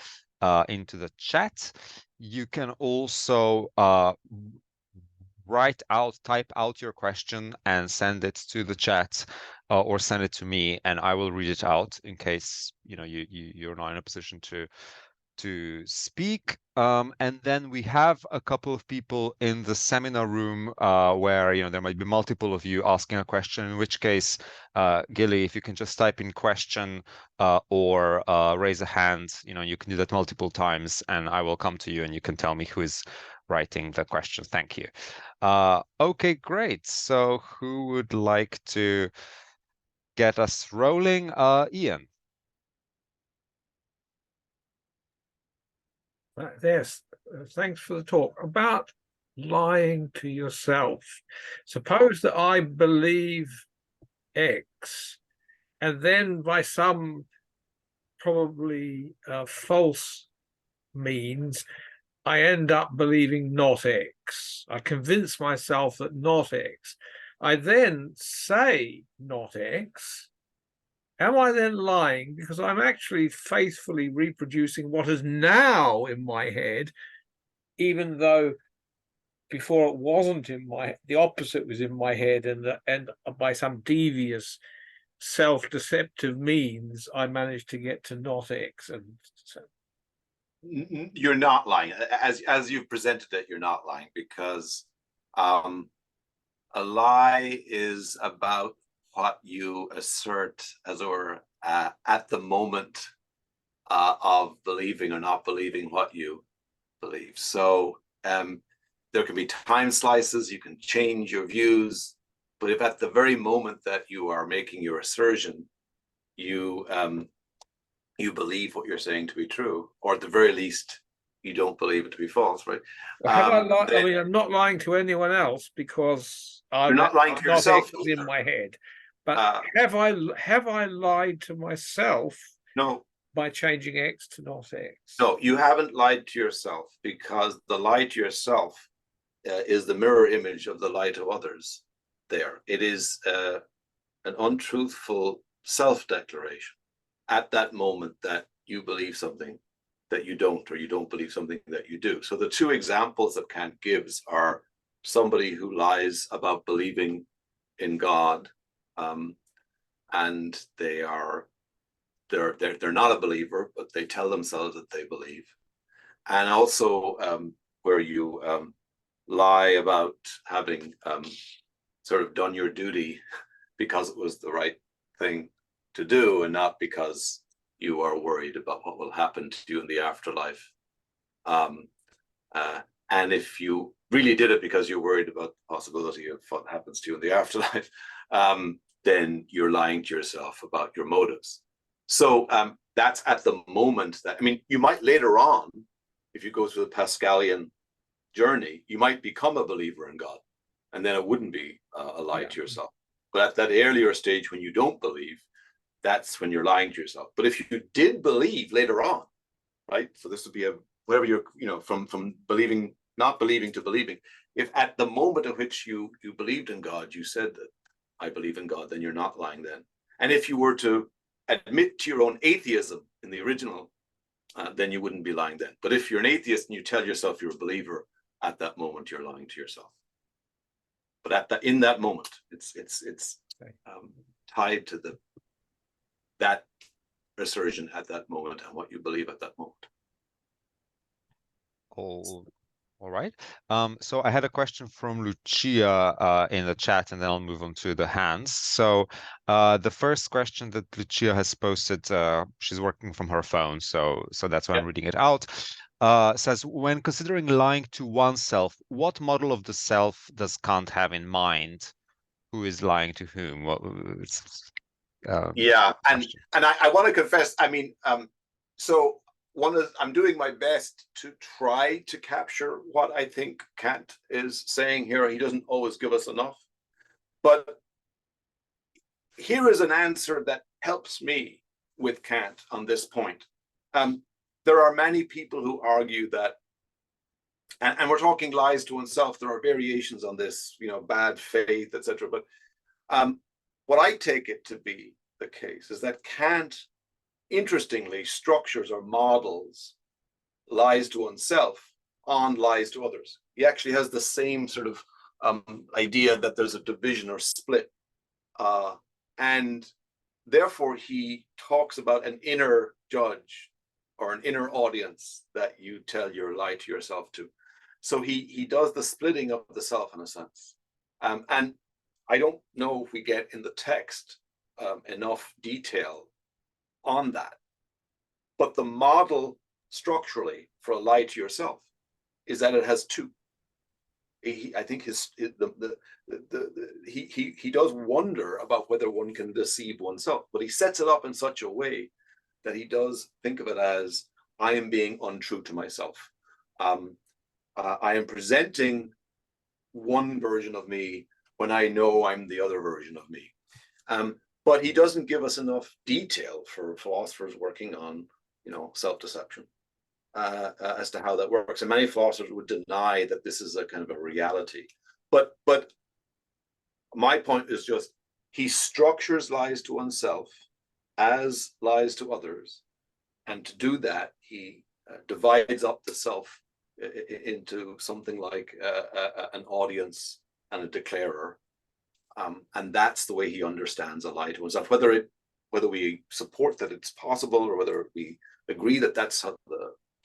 chat. You can also type out your question and send it to the chat, or send it to me, and I will read it out in case you're not in a position to speak. And then we have a couple of people in the seminar room where there might be multiple of you asking a question, in which case, Gilly, if you can just type in question or raise a hand, you can do that multiple times, and I will come to you and you can tell me who is writing the question. Thank you. Okay, great. So who would like to get us rolling? Ian. Yes, thanks for the talk. About lying to yourself. Suppose that I believe X, and then by some probably false means, I end up believing not X. I convince myself that not X. I then say not X. Am I then lying? Because I'm actually faithfully reproducing what is now in my head, even though before it wasn't the opposite was in my head, and by some devious self-deceptive means, I managed to get to not X. And so you're not lying. As you've presented it, you're not lying, because a lie is about what you assert as or at the moment of believing or not believing what you believe. So there can be time slices, you can change your views, but if at the very moment that you are making your assertion, you believe what you're saying to be true, or at the very least, you don't believe it to be false, right? I mean, I'm not lying to anyone else, because you're not lying to yourself in my head. But have I lied to myself? No. By changing X to not X? No, you haven't lied to yourself, because the lie to yourself is the mirror image of the lie to others there. It is an untruthful self-declaration at that moment that you believe something that you don't, or you don't believe something that you do. So the two examples that Kant gives are somebody who lies about believing in God, and they're not a believer, but they tell themselves that they believe. And also where you lie about having sort of done your duty because it was the right thing to do, and not because you are worried about what will happen to you in the afterlife. And if you really did it because you're worried about the possibility of what happens to you in the afterlife, then you're lying to yourself about your motives. So that's at the moment that, I mean, you might later on, if you go through the Pascalian journey, you might become a believer in God, and then it wouldn't be a lie to yourself. But at that earlier stage when you don't believe, that's when you're lying to yourself. But if you did believe later on, right? So this would be whatever you're, from believing, not believing to believing. If at the moment at which you believed in God, you said that I believe in God, then you're not lying then. And if you were to admit to your own atheism in the original, then you wouldn't be lying then. But if you're an atheist and you tell yourself you're a believer, at that moment you're lying to yourself. But in that moment, it's tied to that assertion at that moment and what you believe at that moment. All right. So I had a question from Lucia in the chat, and then I'll move on to the hands. So the first question that Lucia has posted, she's working from her phone, so that's why I'm reading it out. Says, when considering lying to oneself, what model of the self does Kant have in mind? Who is lying to whom? Yeah, and I want to confess, I mean, so I'm doing my best to try to capture what I think Kant is saying here. He doesn't always give us enough, but here is an answer that helps me with Kant on this point. There are many people who argue that, and we're talking lies to oneself, there are variations on this, bad faith, etc. But What I take it to be the case is that Kant, interestingly, structures or models lies to oneself on lies to others. He actually has the same sort of idea that there's a division or split. And therefore, he talks about an inner judge or an inner audience that you tell your lie to yourself to. So he does the splitting of the self in a sense. And I don't know if we get in the text enough detail on that. But the model structurally for a lie to yourself is that it has two. I think he does wonder about whether one can deceive oneself, but he sets it up in such a way that he does think of it as, I am being untrue to myself. I am presenting one version of me when I know I'm the other version of me. But he doesn't give us enough detail for philosophers working on, self-deception as to how that works. And many philosophers would deny that this is a kind of a reality. But my point is just, he structures lies to oneself as lies to others. And to do that, he divides up the self into something like an audience and a declarer. And that's the way he understands a lie to himself. Whether we support that it's possible or whether we agree that that's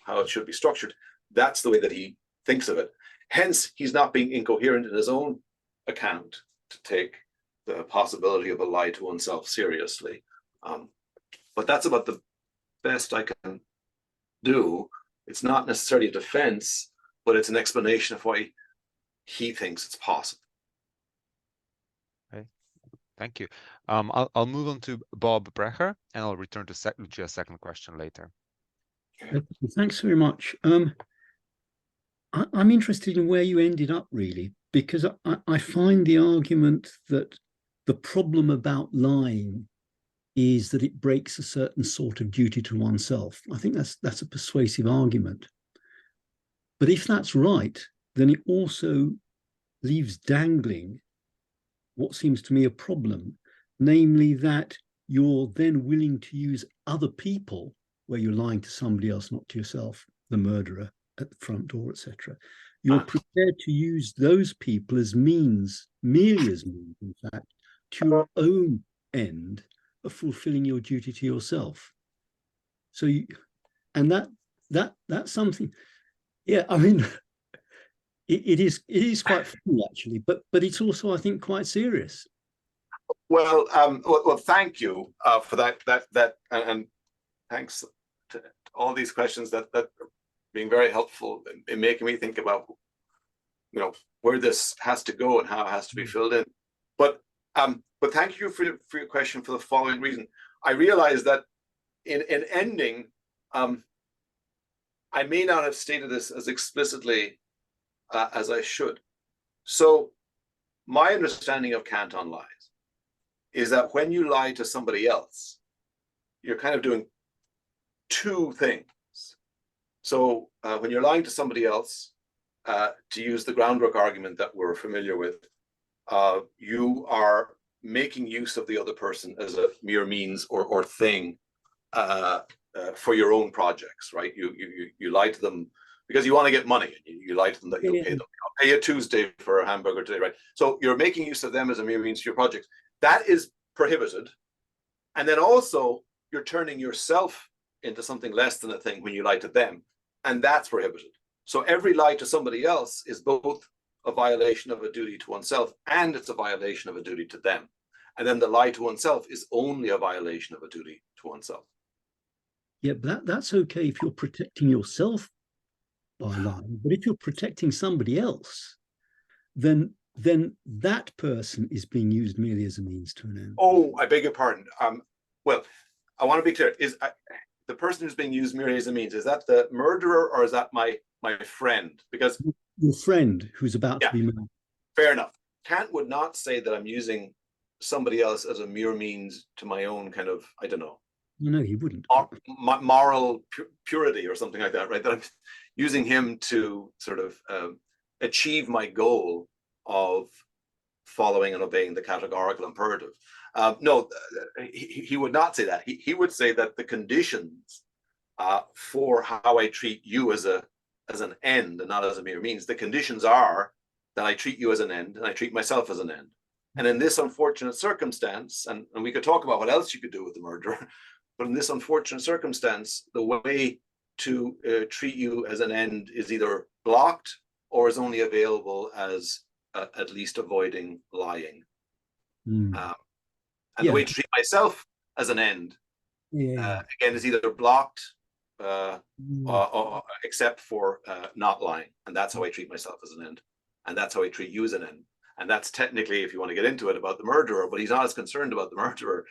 how it should be structured, that's the way that he thinks of it. Hence, he's not being incoherent in his own account to take the possibility of a lie to oneself seriously. But that's about the best I can do. It's not necessarily a defense, but it's an explanation of why he thinks it's possible. Okay, thank you. I'll move on to Bob Brecher, and I'll return to a second question later. Thanks very much. I'm interested in where you ended up, really, because I find the argument that the problem about lying is that it breaks a certain sort of duty to oneself. I think that's a persuasive argument. But if that's right, then it also leaves dangling what seems to me a problem, namely that you're then willing to use other people, where you're lying to somebody else, not to yourself, the murderer at the front door, etc. You're prepared to use those people as means, merely as means, in fact, to your own end of fulfilling your duty to yourself. So that's something. Yeah, I mean, it is quite funny actually, but it's also, I think, quite serious. Well, thank you for that, and thanks to all these questions that are being very helpful in making me think about, where this has to go and how it has to be filled in. But thank you for your question for the following reason. I realize that in ending, I may not have stated this as explicitly as I should. So my understanding of Kant on lies is that when you lie to somebody else, you're kind of doing two things. So when you're lying to somebody else, to use the groundwork argument that we're familiar with, you are making use of the other person as a mere means or thing for your own projects, right? You lie to them because you want to get money. You lie to them that you'll pay them. I'll pay you Tuesday for a hamburger today, right? So you're making use of them as a mere means to your projects. That is prohibited. And then also you're turning yourself into something less than a thing when you lie to them. And that's prohibited. So every lie to somebody else is both a violation of a duty to oneself and it's a violation of a duty to them. And then the lie to oneself is only a violation of a duty to oneself. Yeah, but that's okay if you're protecting yourself by lying. But if you're protecting somebody else, then that person is being used merely as a means to an end. Oh, I beg your pardon. Well, I want to be clear. Is the person who's being used merely as a means, is that the murderer or is that my friend? Because your friend who's about to be murdered. Fair enough. Kant would not say that I'm using somebody else as a mere means to my own kind of, I don't know. No, he wouldn't. Moral purity or something like that, right? That I'm using him to sort of achieve my goal of following and obeying the categorical imperative. No, he would not say that. He would say that the conditions for how I treat you as an end and not as a mere means, the conditions are that I treat you as an end and I treat myself as an end. And in this unfortunate circumstance, and we could talk about what else you could do with the murderer, but in this unfortunate circumstance, the way to treat you as an end is either blocked or is only available as at least avoiding lying. And the way to treat myself as an end, again, is either blocked or except for not lying. And that's how I treat myself as an end. And that's how I treat you as an end. And that's technically, if you want to get into it, about the murderer, but he's not as concerned about the murderer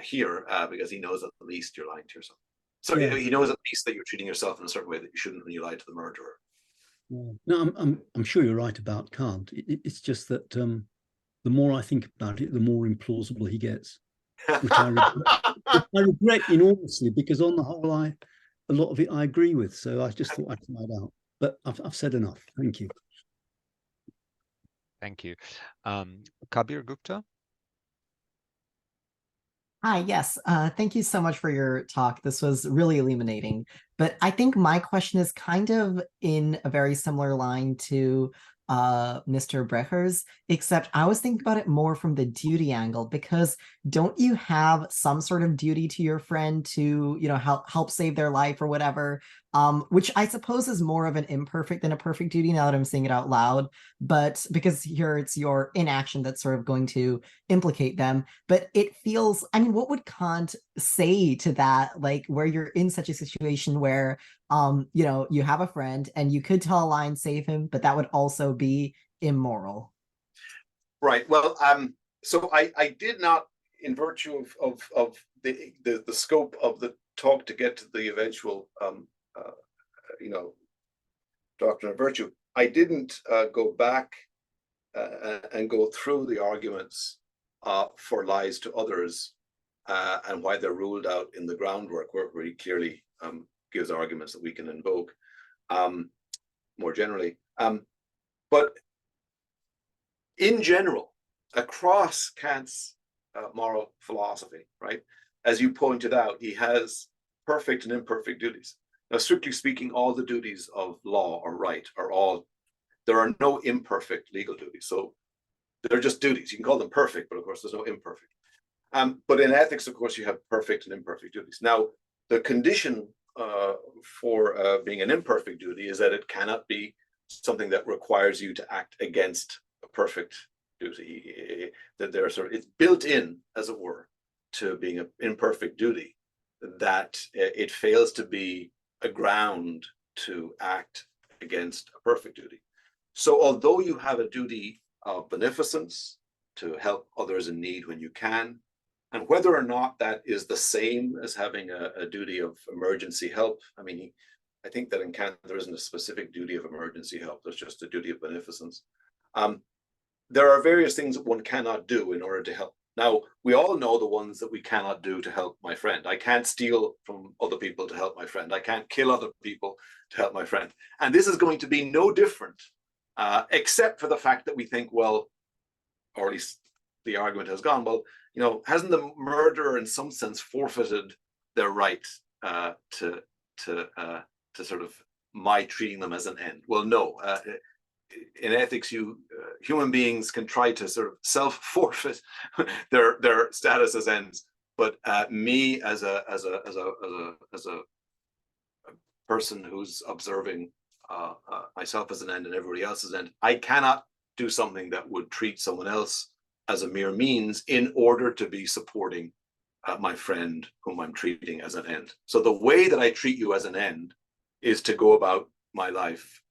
here because he knows at least you're lying to yourself. So he knows at least that you're treating yourself in a certain way that you shouldn't when you lie to the murderer. No, I'm sure you're right about Kant. It's just that the more I think about it, the more implausible he gets, which I regret enormously, because on the whole, a lot of it I agree with. So I just thought I'd find out. But I've said enough. Thank you. Thank you. Kabir Gupta? Hi, yes. Thank you so much for your talk. This was really illuminating. But I think my question is kind of in a very similar line to Mr. Brecher's, except I was thinking about it more from the duty angle, because don't you have some sort of duty to your friend to, you know, help save their life or whatever, which I suppose is more of an imperfect than a perfect duty now that I'm saying it out loud, but because here it's your inaction that's sort of going to implicate them. But it feels, I mean, what would Kant say to that, like where you're in such a situation where you know, you have a friend and you could tell a lie and save him, but that would also be immoral? Right. Well, so I did not, in virtue of the scope of the talk to get to the eventual you know, Doctrine of Virtue, I didn't go back and go through the arguments for lies to others and why they're ruled out in the Groundwork, where he clearly gives arguments that we can invoke more generally. But in general, across Kant's moral philosophy, right, as you pointed out, he has perfect and imperfect duties. Now, strictly speaking, all the duties of law or right there are no imperfect legal duties. So they're just duties. You can call them perfect, but of course there's no imperfect. But in ethics, of course, you have perfect and imperfect duties. Now, the condition for being an imperfect duty is that it cannot be something that requires you to act against a perfect duty. That there sort of, it's built in, as it were, to being an imperfect duty, that it fails to be a ground to act against a perfect duty. So although you have a duty of beneficence to help others in need when you can, and whether or not that is the same as having a duty of emergency help, I mean, I think that in Kant there isn't a specific duty of emergency help, there's just a duty of beneficence. There are various things that one cannot do in order to help. Now, we all know the ones that we cannot do to help my friend. I can't steal from other people to help my friend. I can't kill other people to help my friend. And this is going to be no different, except for the fact that we think, well, or at least the argument has gone, well, you know, hasn't the murderer in some sense forfeited their right to sort of my treating them as an end? Well, no. In ethics, human beings can try to sort of self-forfeit their status as ends, but me as a person who's observing myself as an end and everybody else as an end, I cannot do something that would treat someone else as a mere means in order to be supporting my friend whom I'm treating as an end. So the way that I treat you as an end is to go about my life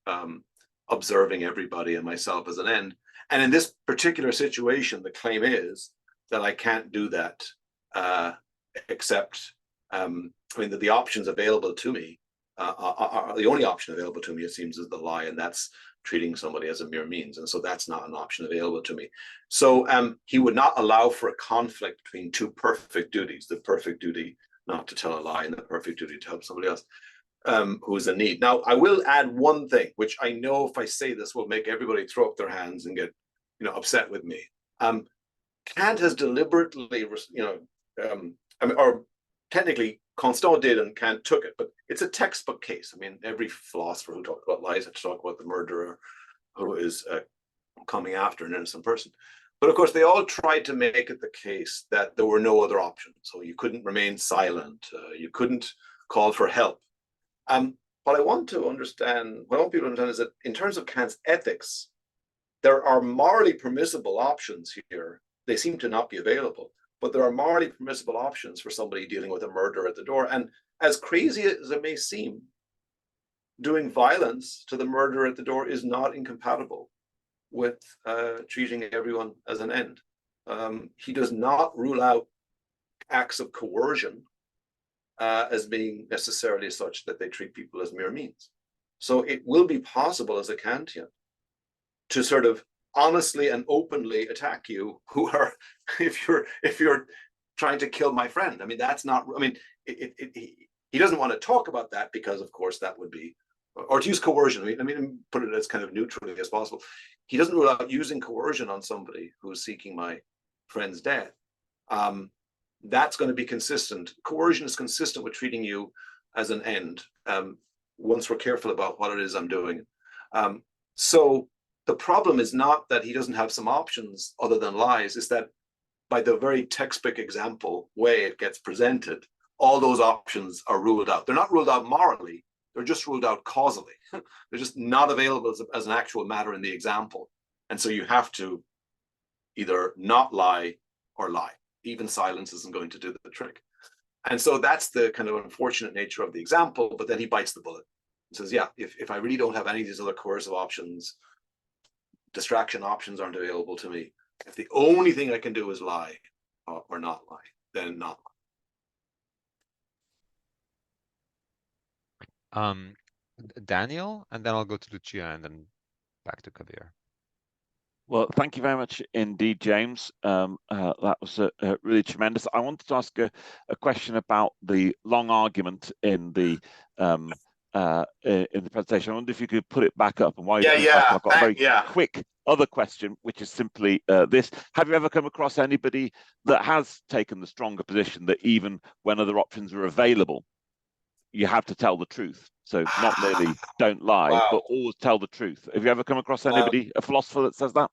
observing everybody and myself as an end. And in this particular situation, the claim is that I can't do that except, I mean, the options available to me are the only option available to me, it seems, is the lie, and that's treating somebody as a mere means. And so that's not an option available to me. So he would not allow for a conflict between two perfect duties, the perfect duty not to tell a lie and the perfect duty to help somebody else who is in need. Now, I will add one thing, which I know if I say this will make everybody throw up their hands and get upset with me. Kant has deliberately, I mean, or technically Constant did and Kant took it, but it's a textbook case. I mean, every philosopher who talked about lies had to talk about the murderer who is coming after an innocent person. But of course, they all tried to make it the case that there were no other options. So you couldn't remain silent. You couldn't call for help. What I want people to understand is that in terms of Kant's ethics, there are morally permissible options here. They seem to not be available, but there are morally permissible options for somebody dealing with a murder at the door. And as crazy as it may seem, doing violence to the murderer at the door is not incompatible with treating everyone as an end. He does not rule out acts of coercion as being necessarily such that they treat people as mere means. So it will be possible as a Kantian to sort of honestly and openly attack you who are, if you're trying to kill my friend. I mean, that's not, I mean, he doesn't want to talk about that because of course that would be, or to use coercion. I mean, put it as kind of neutrally as possible. He doesn't rule out using coercion on somebody who is seeking my friend's death. That's going to be consistent. Coercion is consistent with treating you as an end, once we're careful about what it is I'm doing. So the problem is not that he doesn't have some options other than lies, is that by the very textbook example way it gets presented, all those options are ruled out. They're not ruled out morally, they're just ruled out causally. They're just not available as an actual matter in the example. And so you have to either not lie or lie. Even silence isn't going to do the trick. And so that's the kind of unfortunate nature of the example, but then he bites the bullet and says, yeah, if I really don't have any of these other coercive options, distraction options aren't available to me. If the only thing I can do is lie or not lie, then not lie. Daniel, and then I'll go to Lucia and then back to Kabir. Well, thank you very much indeed, James. That was really tremendous. I wanted to ask a question about the long argument in the presentation. I wonder if you could put it back up. And while you put it back up, I've got a very quick other question, which is simply this. Have you ever come across anybody that has taken the stronger position that even when other options are available, you have to tell the truth? So not merely don't lie, but always tell the truth. Have you ever come across anybody, a philosopher that says that?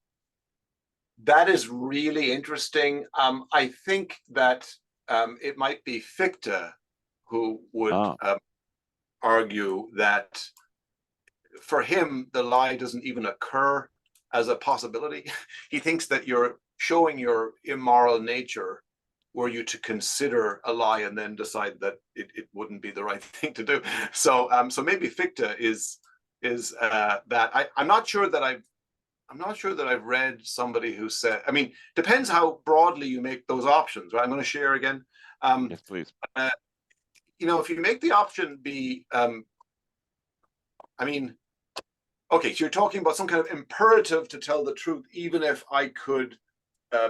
That is really interesting. I think that it might be Fichte who would argue that for him, the lie doesn't even occur as a possibility. He thinks that you're showing your immoral nature were you to consider a lie and then decide that it wouldn't be the right thing to do. So so maybe Fichte is that. I'm not sure that I've read somebody who said, I mean, depends how broadly you make those options, right? I'm going to share again. Yes, please. If you make the option be, I mean, okay, so you're talking about some kind of imperative to tell the truth, even if I could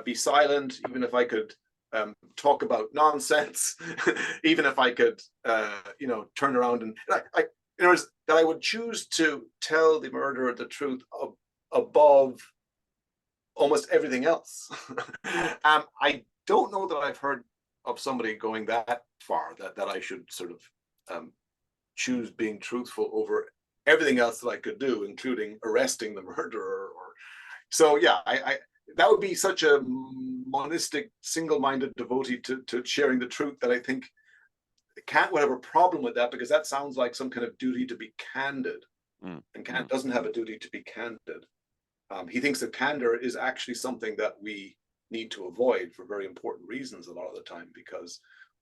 be silent, even if I could talk about nonsense, even if I could, turn around and, in other words, that I would choose to tell the murderer the truth above almost everything else. I don't know that I've heard of somebody going that far, that I should sort of choose being truthful over everything else that I could do, including arresting the murderer. So yeah, I that would be such a monistic, single-minded devotee to sharing the truth that I think Kant would have a problem with that, because that sounds like some kind of duty to be candid. And Kant doesn't have a duty to be candid. He thinks that candor is actually something that we need to avoid for very important reasons a lot of the time, because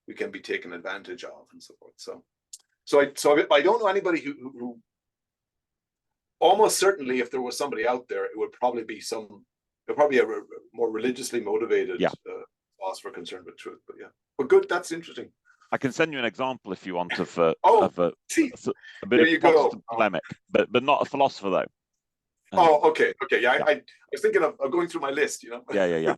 we can be taken advantage of and so forth. So I don't know anybody who almost certainly, if there was somebody out there, it would probably be a more religiously motivated philosopher concerned with truth. But yeah, but good, that's interesting. I can send you an example if you want of a bit there of Protestant polemic, but not a philosopher though. Okay. Yeah. I was thinking of going through my list, Yeah.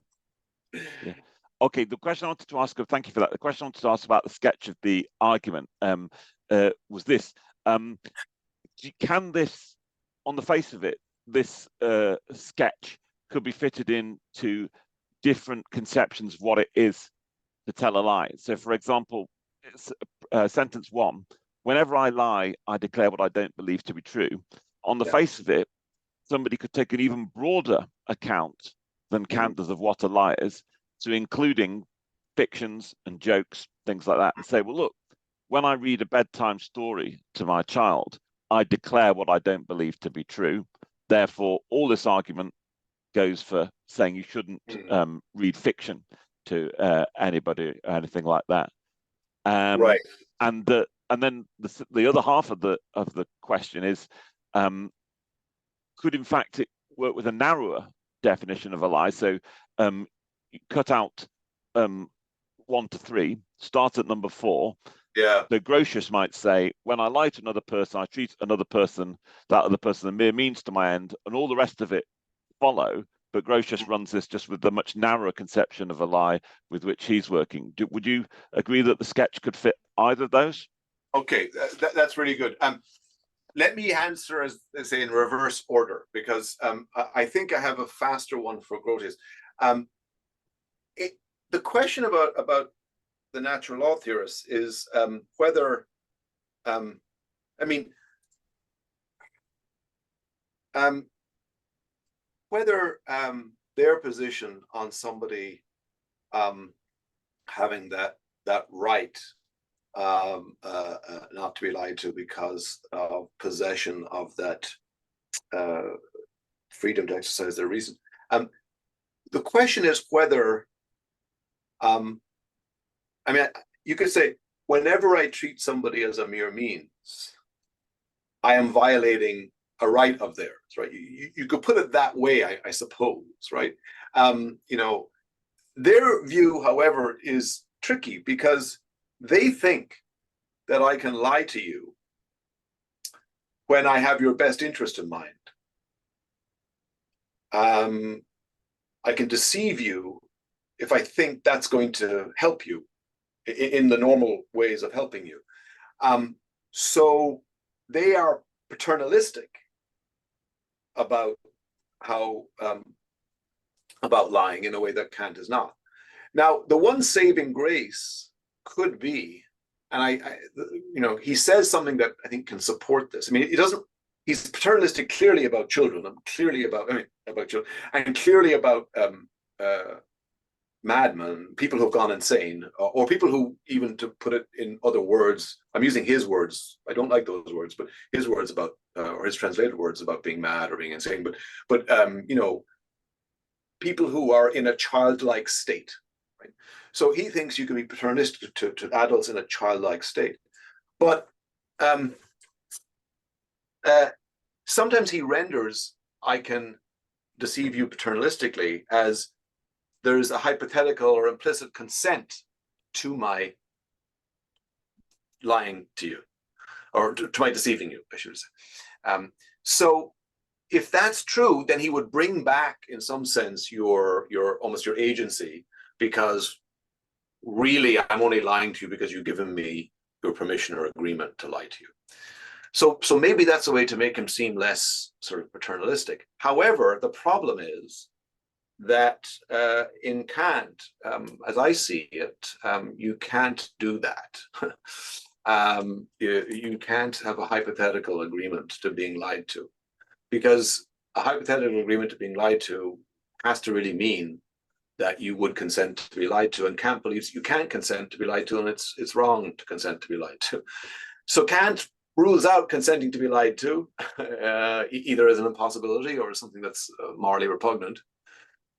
Okay, the question I wanted to ask, thank you for that. The question I wanted to ask about the sketch of the argument was this. Can this, on the face of it, this sketch could be fitted into different conceptions of what it is to tell a lie. So, for example, sentence 1, whenever I lie, I declare what I don't believe to be true. On the face of it, somebody could take an even broader account than Kant does of what a lie is, so including fictions and jokes, things like that, and say, well, look, when I read a bedtime story to my child, I declare what I don't believe to be true. Therefore, all this argument goes for saying you shouldn't read fiction to anybody or anything like that. Right. And then the other half of the question is, could in fact it work with a narrower definition of a lie? So you cut out 1 to 3, start at number 4. Yeah. The Grotius might say, when I lie to another person, I treat another person, that other person, a mere means to my end, and all the rest of it follow. But Grotius runs this just with the much narrower conception of a lie with which he's working. Would you agree that the sketch could fit either of those? Okay, that's really good. Let me answer, as they say, in reverse order, because I think I have a faster one for Grotius. The question about the natural law theorists is whether, whether their position on somebody having that right not to be lied to because of possession of that freedom to exercise their reason. The question is whether, you could say, whenever I treat somebody as a mere means, I am violating a right of theirs, right? You could put it that way, I suppose, right? Their view, however, is tricky because they think that I can lie to you when I have your best interest in mind. I can deceive you if I think that's going to help you in the normal ways of helping you. So they are paternalistic about how about lying in a way that Kant is not. Now, the one saving grace could be, and he says something that I think can support this. He's paternalistic clearly about children, and clearly about children, and clearly about madmen, people who've gone insane, or people who, even to put it in other words, I'm using his words, I don't like those words, but his words about, or his translated words about being mad or being insane, but people who are in a childlike state, right? So he thinks you can be paternalistic to adults in a childlike state. But sometimes he renders I can deceive you paternalistically as there's a hypothetical or implicit consent to my lying to you, or to my deceiving you, I should say. So if that's true, then he would bring back, in some sense, your almost your agency, because really I'm only lying to you because you've given me your permission or agreement to lie to you. So maybe that's a way to make him seem less sort of paternalistic. However, the problem is that in Kant, as I see it, you can't do that. You can't have a hypothetical agreement to being lied to, because a hypothetical agreement to being lied to has to really mean that you would consent to be lied to, and Kant believes you can't consent to be lied to, and it's wrong to consent to be lied to. So Kant rules out consenting to be lied to, either as an impossibility or as something that's morally repugnant.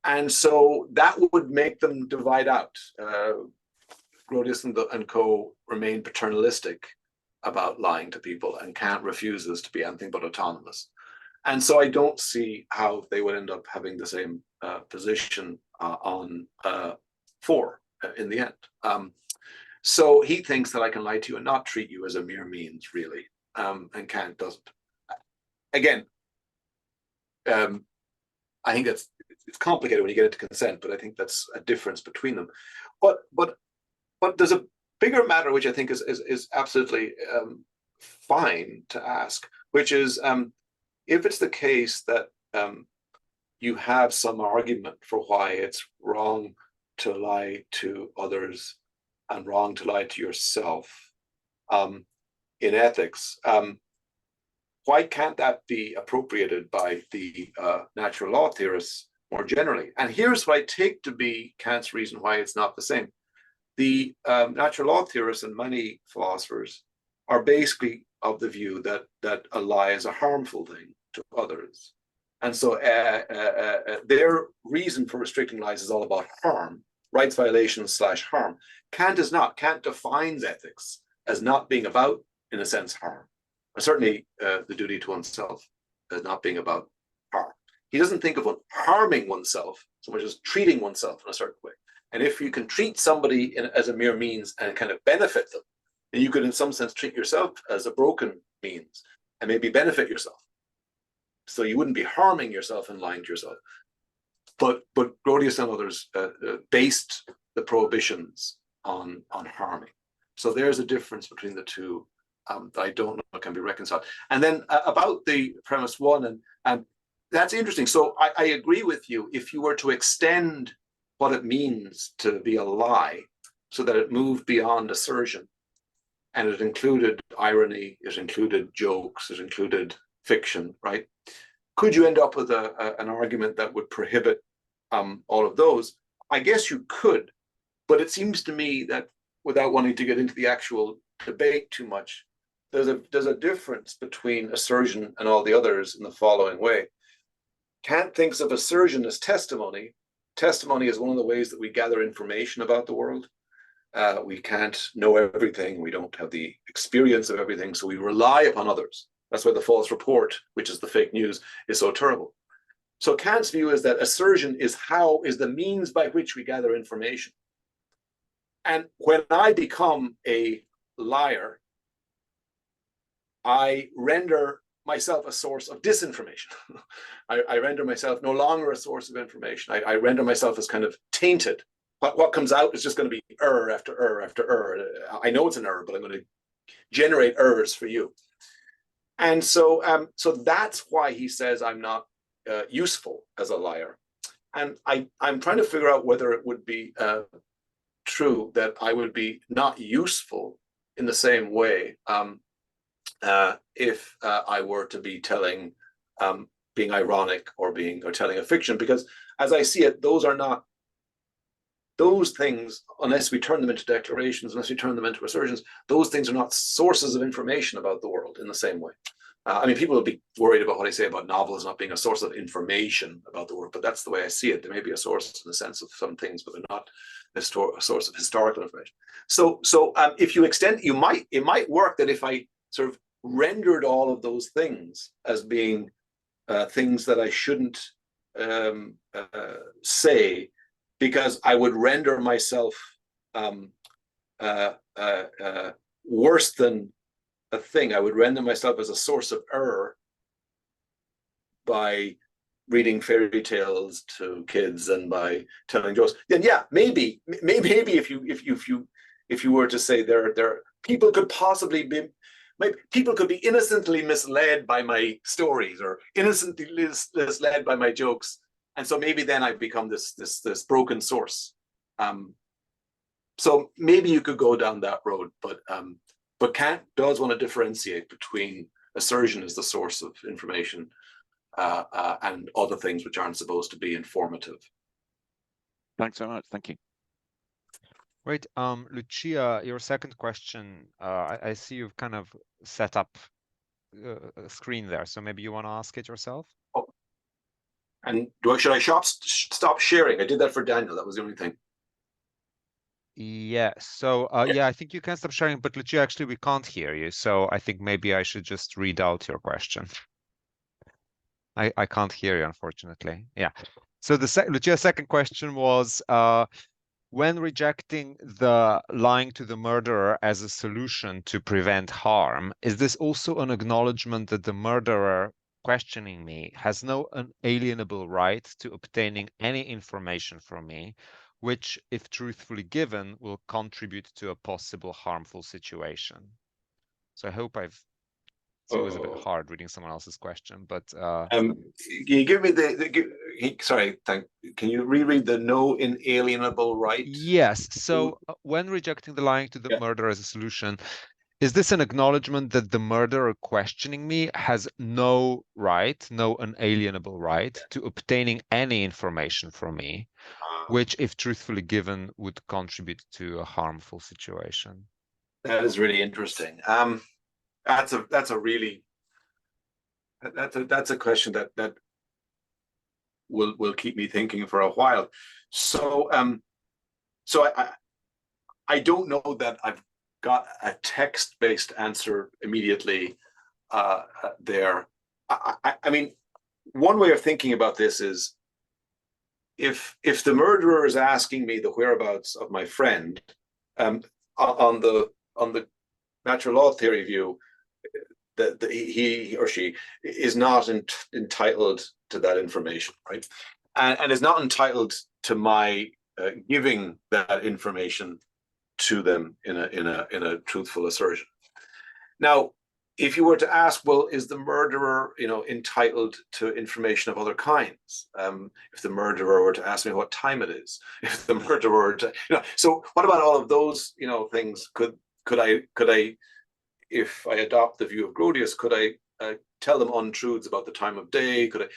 And so that would make them divide out. Grotius and co remain paternalistic about lying to people, and Kant refuses to be anything but autonomous. And so I don't see how they would end up having the same position on 4 in the end. So he thinks that I can lie to you and not treat you as a mere means, really, and Kant doesn't. Again, I think it's complicated when you get into consent, but I think that's a difference between them. But there's a bigger matter which I think is absolutely fine to ask, which is if it's the case that you have some argument for why it's wrong to lie to others and wrong to lie to yourself in ethics. Why can't that be appropriated by the natural law theorists more generally? And here's what I take to be Kant's reason why it's not the same. The natural law theorists and many philosophers are basically of the view that a lie is a harmful thing to others. And so their reason for restricting lies is all about harm, rights violations / harm. Kant is not. Kant defines ethics as not being about, in a sense, harm. Or certainly the duty to oneself as not being about harm. He doesn't think of harming oneself so much as treating oneself in a certain way. And if you can treat somebody as a mere means and kind of benefit them, then you could in some sense treat yourself as a broken means and maybe benefit yourself. So you wouldn't be harming yourself and lying to yourself. But Grotius and others based the prohibitions on harming. So there's a difference between the two that I don't know can be reconciled. And then about the premise one, and that's interesting. So I agree with you. If you were to extend what it means to be a lie so that it moved beyond assertion, and it included irony, it included jokes, it included fiction, right? Could you end up with an argument that would prohibit all of those? I guess you could, but it seems to me that without wanting to get into the actual debate too much, there's a difference between assertion and all the others in the following way. Kant thinks of assertion as testimony. Testimony is one of the ways that we gather information about the world. We can't know everything. We don't have the experience of everything, so we rely upon others. That's why the false report, which is the fake news, is so terrible. So Kant's view is that assertion is the means by which we gather information. And when I become a liar, I render myself a source of disinformation. I render myself no longer a source of information. I render myself as kind of tainted. What comes out is just going to be error after error after error. I know it's an error, but I'm going to generate errors for you. And so, so that's why he says I'm not useful as a liar. And I'm trying to figure out whether it would be true that I would be not useful in the same way if I were to be telling, being ironic or telling a fiction, because as I see it, those are not those things, unless we turn them into declarations, unless we turn them into assertions, those things are not sources of information about the world in the same way. I mean, people will be worried about what I say about novels not being a source of information about the world, but that's the way I see it. There may be a source in the sense of some things, but they're not a source of historical information. So if you extend, it might work that if I sort of rendered all of those things as being things that I shouldn't say, because I would render myself worse than a thing. I would render myself as a source of error by reading fairy tales to kids and by telling jokes. Then yeah, maybe if you were to say there people could possibly be. People could be innocently misled by my stories or innocently misled by my jokes, and so maybe then I become this broken source. So maybe you could go down that road, but Kant does want to differentiate between assertion as the source of information and other things which aren't supposed to be informative. Thanks so much. Thank you. Great. Lucia, your second question, I see you've kind of set up a screen there, so maybe you want to ask it yourself? Oh. And should I stop sharing? I did that for Daniel. That was the only thing. Yeah. So yeah, I think you can stop sharing, but Lucia, actually, we can't hear you. So I think maybe I should just read out your question. I can't hear you, unfortunately. Yeah. So Lucia's second question was, when rejecting the lying to the murderer as a solution to prevent harm, is this also an acknowledgement that the murderer questioning me has no unalienable right to obtaining any information from me, which, if truthfully given, will contribute to a possible harmful situation? So I hope it was a bit hard reading someone else's question, but can you give me can you reread the no inalienable right? Yes. So when rejecting the lying to the murderer as a solution, is this an acknowledgement that the murderer questioning me has no right, no unalienable right to obtaining any information from me, which, if truthfully given, would contribute to a harmful situation? That is really interesting. That's a question that will keep me thinking for a while. So I don't know that I've got a text-based answer immediately there. I mean, one way of thinking about this is if the murderer is asking me the whereabouts of my friend, on the natural law theory view, that he or she is not entitled to that information, right? And is not entitled to my giving that information to them in a truthful assertion. Now, if you were to ask, well, is the murderer, entitled to information of other kinds? If the murderer were to ask me what time it is, if the murderer were to, so what about all of those, things? Could I, if I adopt the view of Grotius, could I tell them untruths about the time of day? Could I?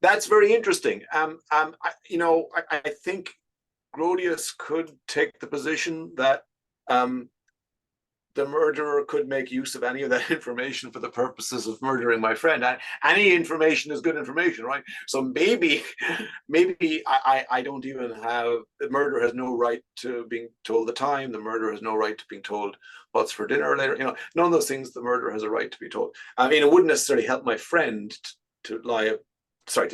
That's very interesting. I think Grotius could take the position that the murderer could make use of any of that information for the purposes of murdering my friend. Any information is good information, right? So maybe I don't even have, the murderer has no right to being told the time. The murderer has no right to being told what's for dinner later. None of those things the murderer has a right to be told. I mean, it wouldn't necessarily help my friend to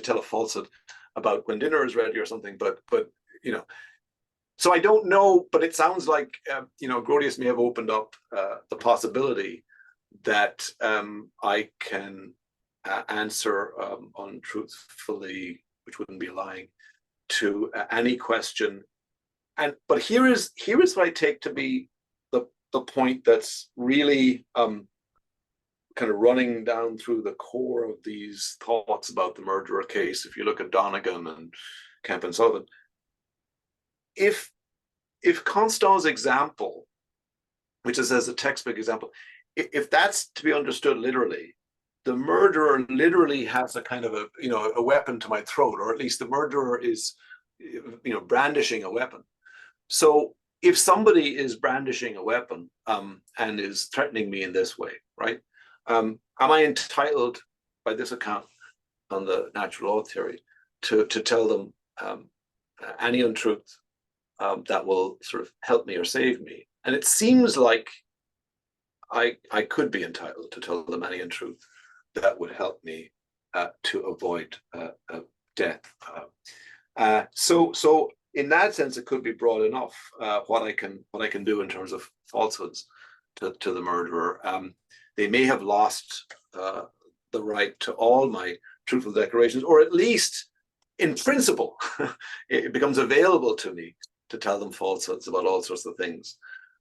tell a falsehood about when dinner is ready or something, but so I don't know, but it sounds like, Grotius may have opened up the possibility that I can answer untruthfully, which wouldn't be lying, to any question. But here is what I take to be the point that's really kind of running down through the core of these thoughts about the murderer case. If you look at Donegan and Kemp and Sullivan, if Constant's example, which is as a textbook example, if that's to be understood literally, the murderer literally has a kind of a weapon to my throat, or at least the murderer is, brandishing a weapon. So if somebody is brandishing a weapon and is threatening me in this way, right? Am I entitled, by this account on the natural law theory, to tell them any untruth that will sort of help me or save me? And it seems like I could be entitled to tell them any untruth that would help me to avoid death. So in that sense, it could be broad enough what I can do in terms of falsehoods to the murderer. They may have lost the right to all my truthful declarations, or at least in principle, it becomes available to me to tell them falsehoods about all sorts of things.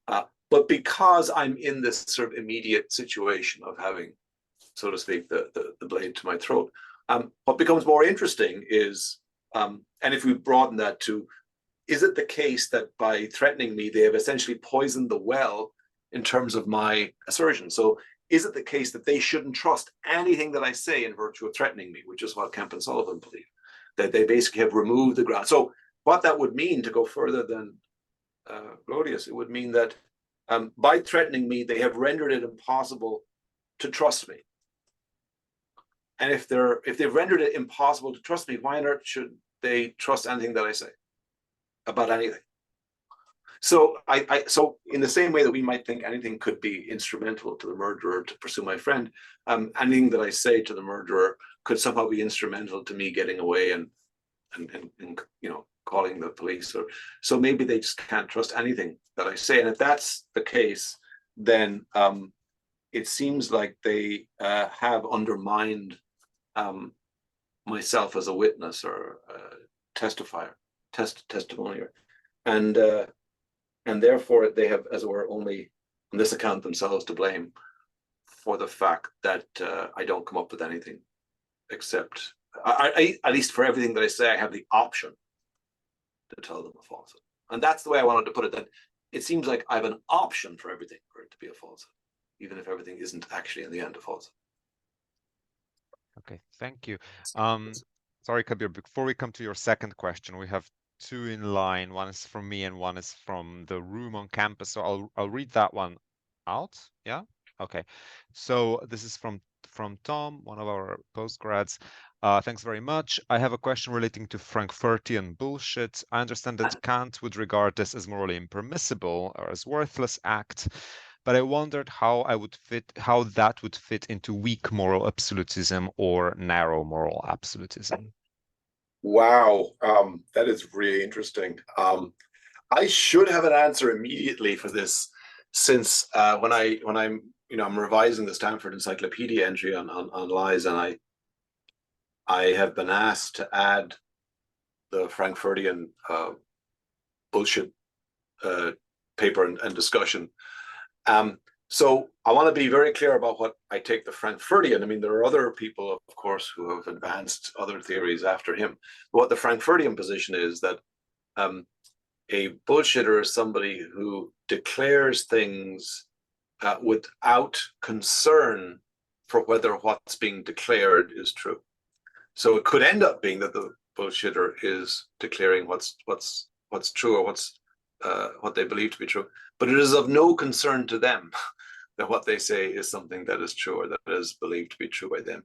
But because I'm in this sort of immediate situation of having, so to speak, the blade to my throat, what becomes more interesting is, and if we broaden that to, is it the case that by threatening me, they have essentially poisoned the well in terms of my assertion? So is it the case that they shouldn't trust anything that I say in virtue of threatening me, which is what Kemp and Sullivan believe, that they basically have removed the ground? So what that would mean, to go further than Grotius, it would mean that by threatening me, they have rendered it impossible to trust me. And if they've rendered it impossible to trust me, why on earth should they trust anything that I say about anything? So so in the same way that we might think anything could be instrumental to the murderer to pursue my friend, anything that I say to the murderer could somehow be instrumental to me getting away and calling the police. Or so maybe they just can't trust anything that I say. And if that's the case, then it seems like they have undermined myself as a witness or a testifier, testimonier, and therefore they have, as it were, only on this account themselves to blame for the fact that I don't come up with anything except at least for everything that I say, I have the option to tell them a falsehood. And that's the way I wanted to put it, that it seems like I have an option for everything for it to be a falsehood, even if everything isn't actually in the end a falsehood. Okay, thank you. Sorry, Kabir, before we come to your second question, we have two in line. One is from me and one is from the room on campus. So I'll read that one out. Yeah. Okay. So this is from Tom, one of our postgrads. Thanks very much. I have a question relating to Frankfurtian bullshit. I understand that Kant would regard this as morally impermissible or as worthless act, but I wondered how that would fit into weak moral absolutism or narrow moral absolutism. Wow, that is really interesting. I should have an answer immediately for this, since when I'm revising the Stanford Encyclopedia entry on lies, and I have been asked to add the Frankfurtian bullshit paper and discussion. So I want to be very clear about what I take the Frankfurtian. I mean, there are other people, of course, who have advanced other theories after him. But what the Frankfurtian position is that a bullshitter is somebody who declares things without concern for whether what's being declared is true. So it could end up being that the bullshitter is declaring what's true, or what they believe to be true, but it is of no concern to them that what they say is something that is true or that is believed to be true by them.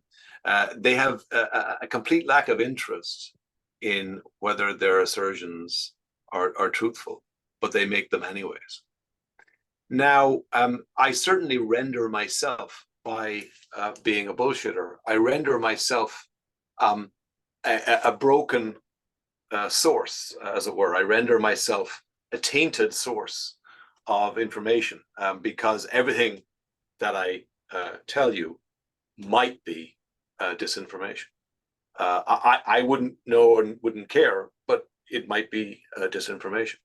They have a complete lack of interest in whether their assertions are truthful, but they make them anyways. Now, I certainly render myself, by being a bullshitter, I render myself a broken source, as it were. I render myself a tainted source of information, because everything that I tell you might be disinformation. I wouldn't know and wouldn't care, but it might be disinformation.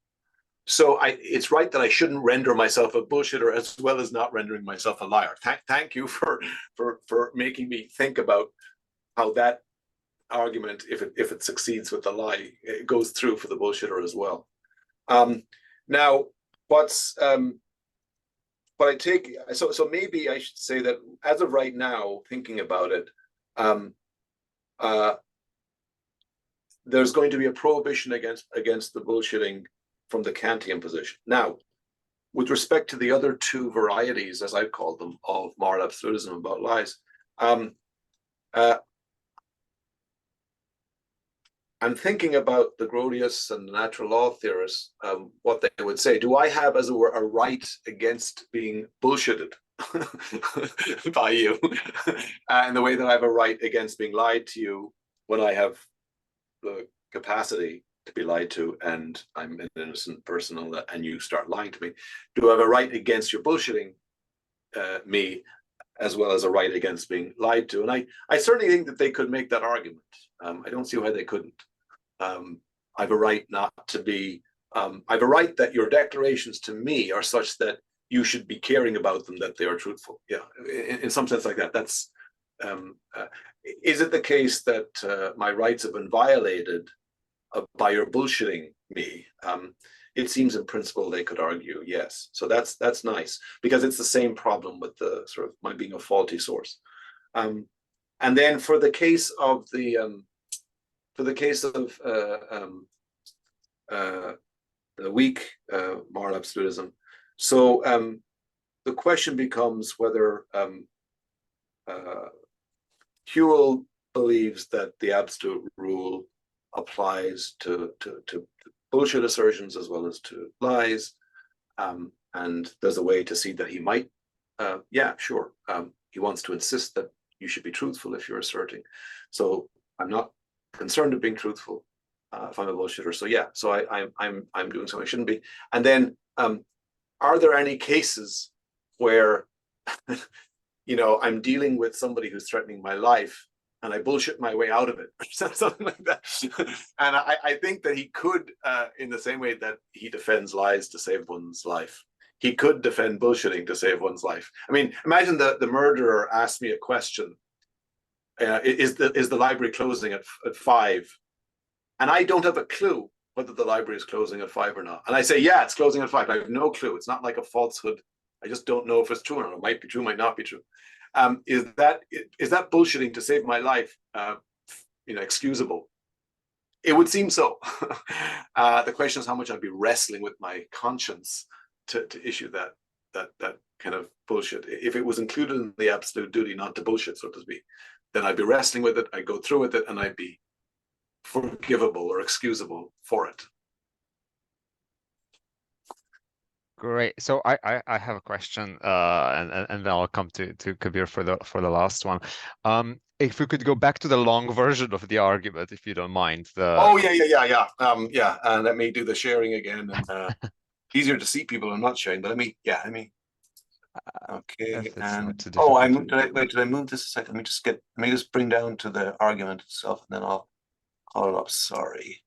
So it's right that I shouldn't render myself a bullshitter as well as not rendering myself a liar. Thank you for making me think about how that argument, if it succeeds with the lie, it goes through for the bullshitter as well. Now, what I take, so maybe I should say that as of right now, thinking about it, there's going to be a prohibition against the bullshitting from the Kantian position. Now, with respect to the other two varieties, as I call them, of moral absolutism about lies, I'm thinking about the Grotius and the natural law theorists, what they would say. Do I have, as it were, a right against being bullshitted by you in the way that I have a right against being lied to you when I have the capacity to be lied to and I'm an innocent person and you start lying to me? Do I have a right against your bullshitting me, as well as a right against being lied to? And I certainly think that they could make that argument. I don't see why they couldn't. I have a right not to be, I have a right that your declarations to me are such that you should be caring about them, that they are truthful. Yeah, in some sense like that. That's, is it the case that my rights have been violated by your bullshitting me? It seems in principle they could argue yes. So that's nice, because it's the same problem with the sort of my being a faulty source. And then for the case of the weak moral absolutism, so the question becomes whether Whewell believes that the absolute rule applies to bullshit assertions as well as to lies, and there's a way to see that he might, yeah, sure, he wants to insist that you should be truthful if you're asserting. So I'm not concerned with being truthful if I'm a bullshitter. So yeah, so I'm doing something I shouldn't be. And then are there any cases where I'm dealing with somebody who's threatening my life and I bullshit my way out of it, something like that? And I think that he could, in the same way that he defends lies to save one's life, he could defend bullshitting to save one's life. I mean, imagine the murderer asked me a question is the library closing at 5? And I don't have a clue whether the library is closing at 5 or not. And I say, yeah, it's closing at 5. I have no clue. It's not like a falsehood. I just don't know if it's true or not. It might be true, might not be true. Is that bullshitting to save my life? Excusable? It would seem so. The question is how much I'd be wrestling with my conscience to issue that kind of bullshit. If it was included in the absolute duty not to bullshit, so to speak, then I'd be wrestling with it. I'd go through with it, and I'd be forgivable or excusable for it. Great. So I have a question, and then I'll come to Kabir for the last one. If we could go back to the long version of the argument, if you don't mind. Oh yeah. And let me do the sharing again. And easier to see people. I'm not sharing, but let me. Okay. And did I move this a second? Let me just bring down to the argument itself, and then I'll call it up. Sorry.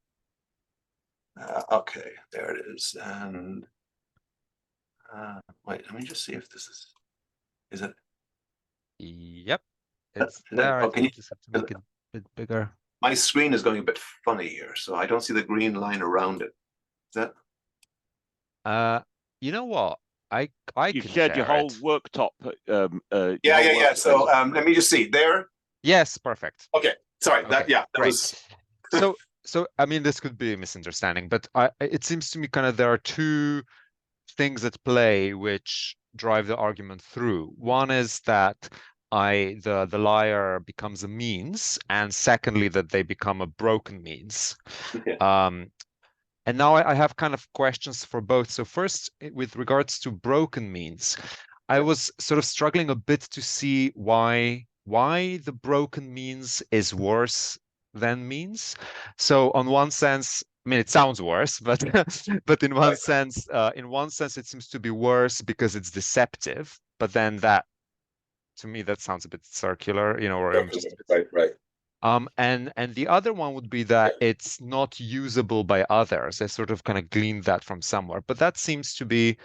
Okay, there it is. And wait, let me just see if this is it. Yep, it's there. Okay. I just have to make it a bit bigger. My screen is going a bit funny here, so I don't see the green line around it. Is that? You know what? I you shared your whole worktop. Yeah. So let me just see there. Yes, perfect. Okay, sorry. Okay, that great. was. So I mean, this could be a misunderstanding, but it seems to me kind of there are two things at play which drive the argument through. One is that the liar becomes a means, and secondly that they become a broken means. Okay. And now I have kind of questions for both. So first, with regards to broken means, I was sort of struggling a bit to see why the broken means is worse than means. So on one sense, I mean, it sounds worse, but in one sense, it seems to be worse because it's deceptive. But then that, to me, that sounds a bit circular, or I'm just right. And the other one would be that it's not usable by others. I sort of kind of gleaned that from somewhere, but that seems to be,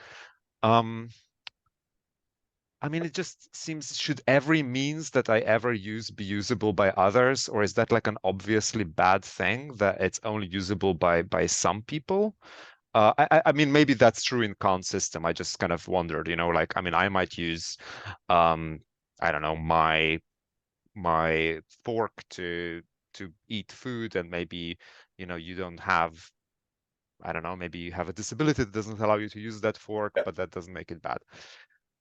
I mean, it just seems, should every means that I ever use be usable by others, or is that like an obviously bad thing that it's only usable by some people? I mean, maybe that's true in Kant's system. I just kind of wondered, like, I mean, I might use, I don't know, my fork to eat food, and maybe you don't have, I don't know, maybe you have a disability that doesn't allow you to use that fork, but that doesn't make it bad.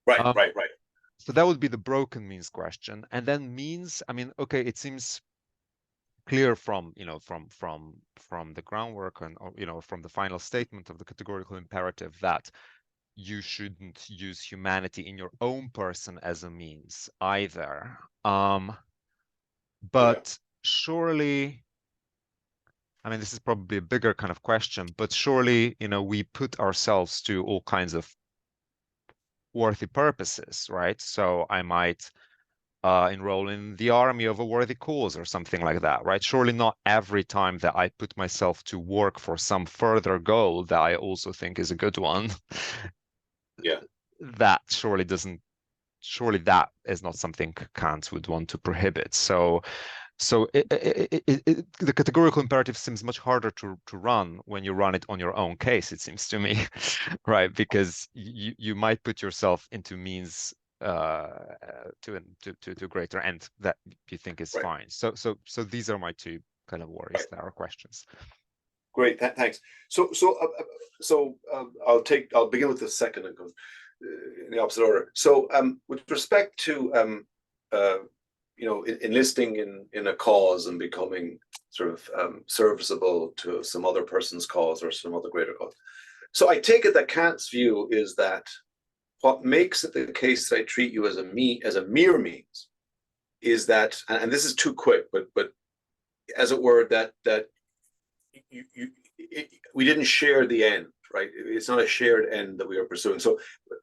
Right. So that would be the broken means question. And then means, I mean, okay, it seems clear from the groundwork and from the final statement of the categorical imperative that you shouldn't use humanity in your own person as a means either. But surely, I mean, this is probably a bigger kind of question, but surely, we put ourselves to all kinds of worthy purposes, right? So I might enroll in the army of a worthy cause or something like that, right? Surely not every time that I put myself to work for some further goal that I also think is a good one. That surely that is not something Kant would want to prohibit. So the categorical imperative seems much harder to run when you run it on your own case, it seems to me, right? Because you might put yourself into means to a greater end that you think is fine. So these are my two kind of worries that are questions. Great, thanks. So I'll begin with the second and go in the opposite order. So with respect to enlisting in a cause and becoming sort of serviceable to some other person's cause or some other greater cause. So I take it that Kant's view is that what makes it the case that I treat you as a mere means is that, and this is too quick, but as it were, that we didn't share the end, right? It's not a shared end that we are pursuing. So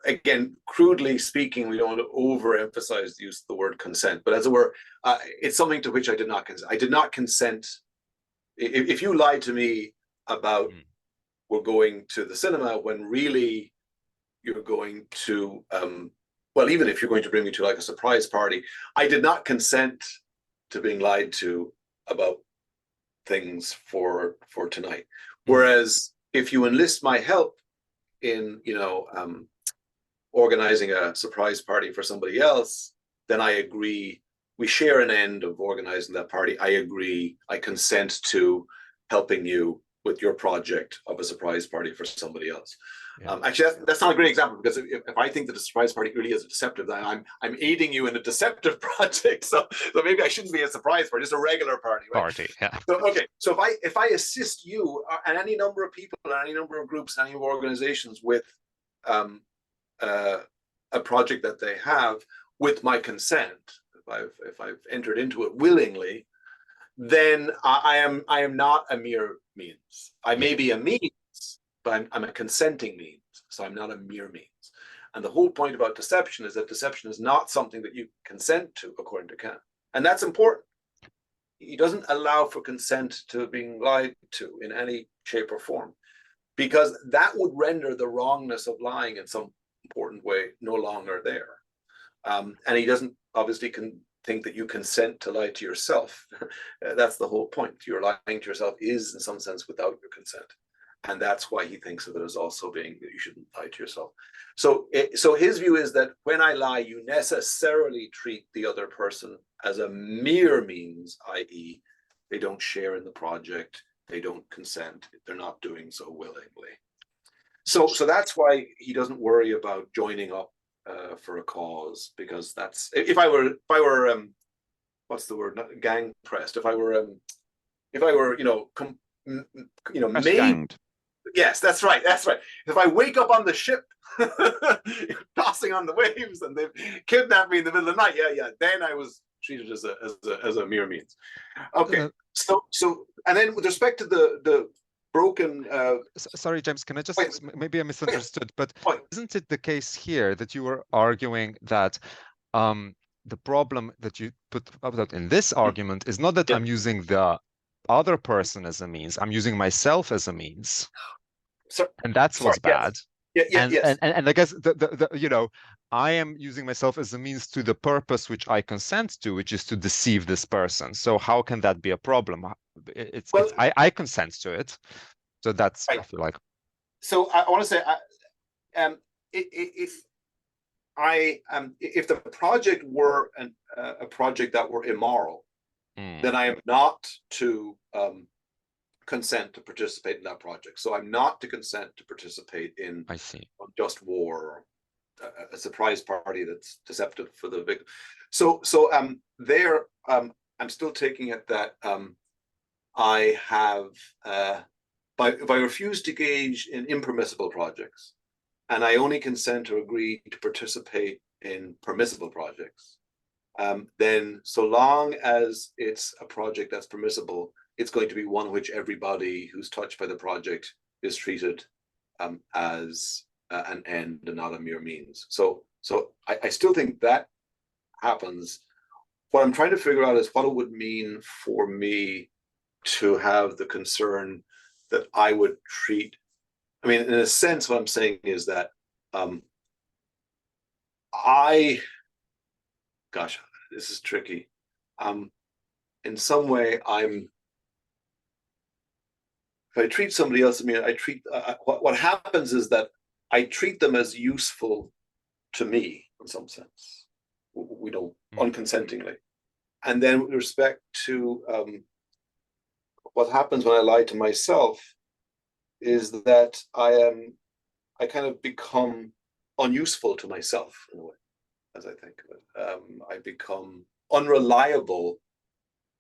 again, crudely speaking, we don't want to overemphasize the use of the word consent, but as it were, it's something to which I did not consent. I did not consent. If you lied to me about we're going to the cinema when really you're going to, well, even if you're going to bring me to like a surprise party, I did not consent to being lied to about things for tonight. Whereas if you enlist my help in, organizing a surprise party for somebody else, then I agree. We share an end of organizing that party. I agree. I consent to helping you with your project of a surprise party for somebody else. Yeah. Actually, that's not a great example, because if I think that a surprise party really is a deceptive, then I'm aiding you in a deceptive project. So maybe I shouldn't be a surprise party, just a regular party. Right? Party, yeah. So okay, so if I assist you and any number of people, and any number of groups, any organizations with a project that they have with my consent, if I've entered into it willingly, then I am not a mere means. I may be a means, but I'm a consenting means. So I'm not a mere means. And the whole point about deception is that deception is not something that you consent to, according to Kant. And that's important. He doesn't allow for consent to being lied to in any shape or form, because that would render the wrongness of lying in some important way no longer there. And he doesn't obviously think that you consent to lie to yourself. That's the whole point. Your lying to yourself is in some sense without your consent. And that's why he thinks of it as also being that you shouldn't lie to yourself. So his view is that when I lie, you necessarily treat the other person as a mere means, i.e. they don't share in the project, they don't consent, they're not doing so willingly. So that's why he doesn't worry about joining up for a cause, because that's if I were what's the word, not gang pressed, if I were maybe, yes, that's right, if I wake up on the ship tossing on the waves and they've kidnapped me in the middle of the night, then I was treated as a mere means. Okay, so and then with respect to the broken sorry, James, can I just maybe I misunderstood, but isn't it the case here that you were arguing that the problem that you put up in this argument is not that I'm using the other person as a means, I'm using myself as a means, and that's what's bad. And I guess the I am using myself as a means to the purpose which I consent to, which is to deceive this person. So how can that be a problem? I consent to it, so that's right. I feel like. So I want to say, if the project were a project that were immoral, then I am not to consent to participate in that project. So I'm not to consent to participate in just war, a surprise party that's deceptive for the victim. So there, I'm still taking it that I have, if I refuse to engage in impermissible projects, and I only consent or agree to participate in permissible projects, then so long as it's a project that's permissible, it's going to be one which everybody who's touched by the project is treated as an end and not a mere means. So I still think that happens. What I'm trying to figure out is what it would mean for me to have the concern that I would treat, I mean, in a sense, what I'm saying is that gosh, this is tricky. In some way, if I treat somebody else, I mean, I treat, what happens is that I treat them as useful to me in some sense, unconsentingly. And then with respect to what happens when I lie to myself is that I kind of become unuseful to myself in a way, as I think of it. I become unreliable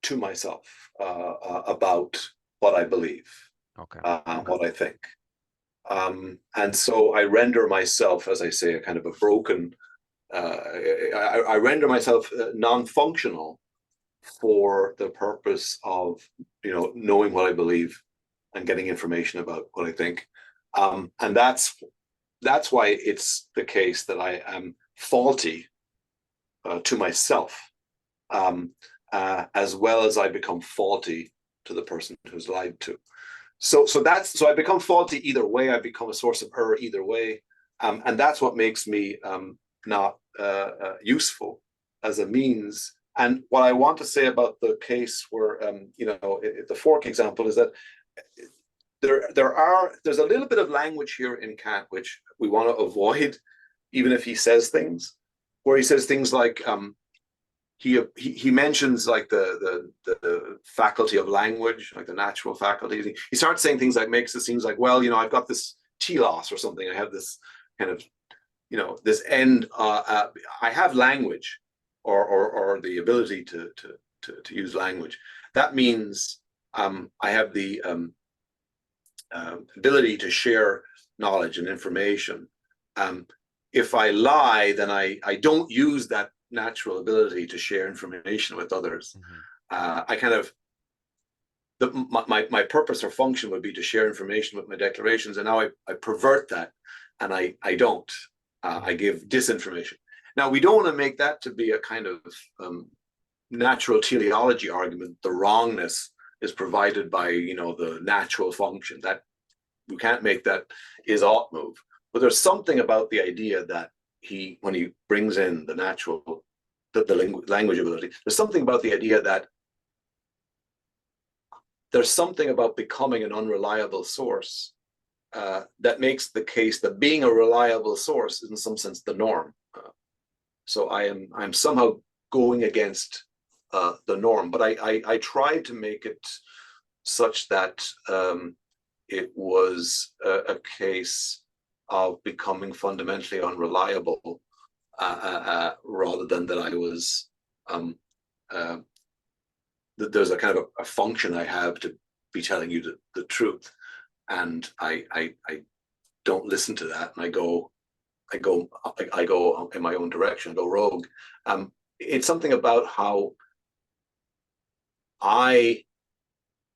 to myself about what I believe, what I think. And so I render myself, as I say, a kind of a broken, I render myself non-functional for the purpose of, knowing what I believe and getting information about what I think. And that's why it's the case that I am faulty to myself, as well as I become faulty to the person who's lied to. So I become faulty either way. I become a source of error either way, and that's what makes me not useful as a means And what I want to say about the case where, the fork example is that there's a little bit of language here in Kant which we want to avoid, even if he says things, where he says things like he mentions like the faculty of language, like the natural faculty. He starts saying things like, makes it seems like, well, I've got this telos or something. I have this kind of, this end. I have language, or the ability to use language. That means I have the ability to share knowledge and information. If I lie, then I don't use that natural ability to share information with others. I kind of, my purpose or function would be to share information with my declarations, and now I pervert that, and I don't. I give disinformation. Now, we don't want to make that to be a kind of natural teleology argument. The wrongness is provided by, the natural function. That we can't make that is ought move. But there's something about the idea that when he brings in the natural, the language ability, there's something about the idea that there's something about becoming an unreliable source that makes the case that being a reliable source is in some sense the norm. So I'm somehow going against the norm, but I tried to make it such that it was a case of becoming fundamentally unreliable, rather than that I was that there's a kind of a function I have to be telling you the truth, and I don't listen to that, and I go in my own direction, go rogue. It's something about how I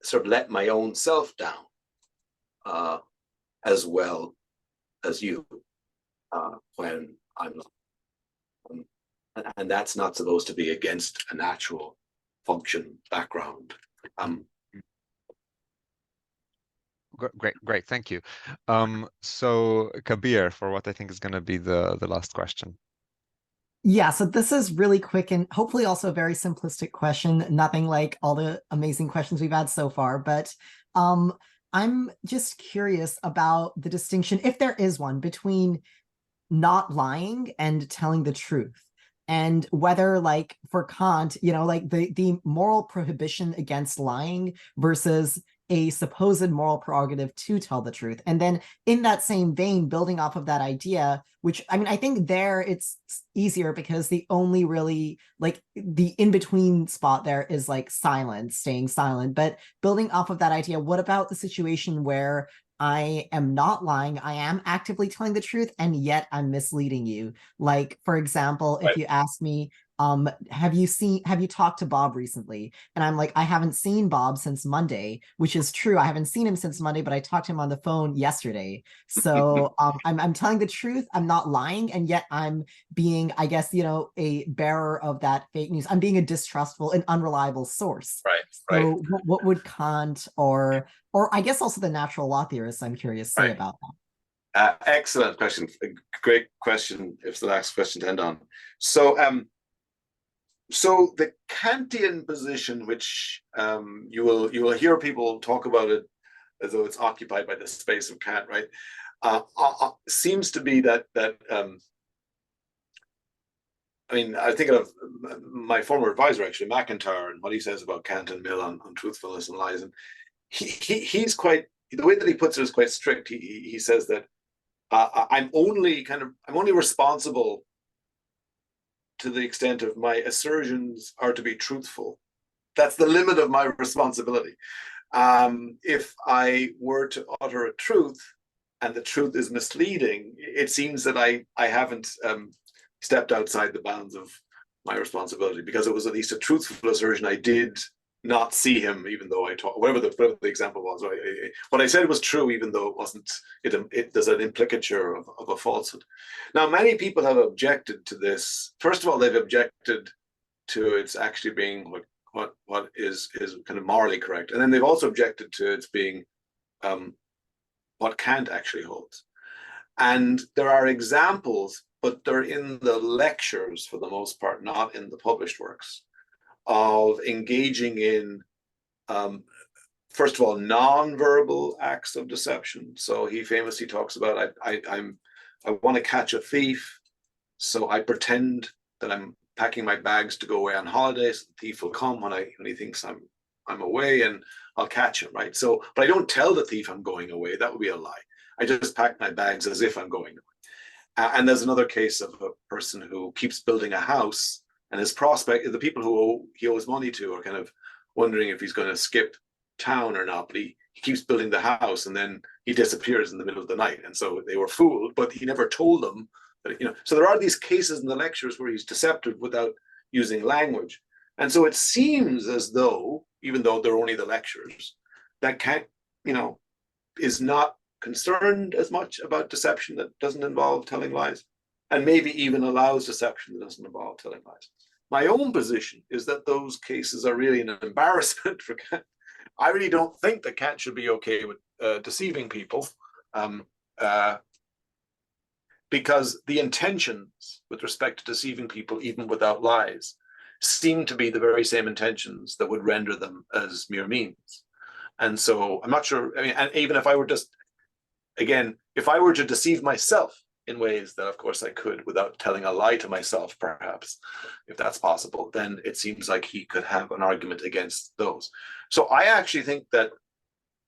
sort of let my own self down, as well as you, when I'm not. And that's not supposed to be against a natural function background. Great, thank you. So Kabir, for what I think is going to be the last question. Yeah, so this is really quick and hopefully also a very simplistic question, nothing like all the amazing questions we've had so far, but I'm just curious about the distinction, if there is one, between not lying and telling the truth. And whether, like, for Kant, like the moral prohibition against lying versus a supposed moral prerogative to tell the truth. And then in that same vein, building off of that idea, which, I mean, I think there it's easier because the only really, like, the in-between spot there is like silence, staying silent. But building off of that idea, what about the situation where I am not lying, I am actively telling the truth, and yet I'm misleading you? Like, for example, if you ask me, have you talked to Bob recently? And I'm like, I haven't seen Bob since Monday, which is true. I haven't seen him since Monday, but I talked to him on the phone yesterday. So I'm telling the truth, I'm not lying, and yet I'm being, I guess, a bearer of that fake news. I'm being a distrustful and unreliable source. So what would Kant or I guess also the natural law theorists, I'm curious, say about that? Excellent question. Great question. If the last question to end on. So the Kantian position, which you will hear people talk about it as though it's occupied by the space of Kant, right? Seems to be that I mean, I think of my former advisor, actually, McIntyre, and what he says about Kant and Mill on truthfulness and lies. And he's quite, the way that he puts it is quite strict. He says that I'm only responsible to the extent of my assertions are to be truthful. That's the limit of my responsibility. If I were to utter a truth and the truth is misleading, it seems that I haven't stepped outside the bounds of my responsibility, because it was at least a truthful assertion. I did not see him, even though I taught, whatever the example was. What I said was true, even though it wasn't. There's an implicature of a falsehood. Now, many people have objected to this. First of all, they've objected to its actually being what is kind of morally correct, and then they've also objected to its being what Kant actually holds. And there are examples, but they're in the lectures for the most part, not in the published works, of engaging in, first of all, non-verbal acts of deception. So he famously talks about, I want to catch a thief, so I pretend that I'm packing my bags to go away on holiday, so the thief will come when he thinks I'm away, and I'll catch him, right? So, but I don't tell the thief I'm going away. That would be a lie. I just pack my bags as if I'm going away. And there's another case of a person who keeps building a house, and his prospect, the people who he owes money to, are kind of wondering if he's going to skip town or not. But he keeps building the house, and then he disappears in the middle of the night. And so they were fooled, but he never told them that, So there are these cases in the lectures where he's deceptive without using language. And so it seems as though, even though they're only the lectures, that Kant, is not concerned as much about deception that doesn't involve telling lies, and maybe even allows deception that doesn't involve telling lies. My own position is that those cases are really an embarrassment for Kant. I really don't think that Kant should be okay with deceiving people, because the intentions with respect to deceiving people, even without lies, seem to be the very same intentions that would render them as mere means. And so I'm not sure, and even if I were just, again, if I were to deceive myself in ways that, of course, I could without telling a lie to myself, perhaps, if that's possible, then it seems like he could have an argument against those. So I actually think that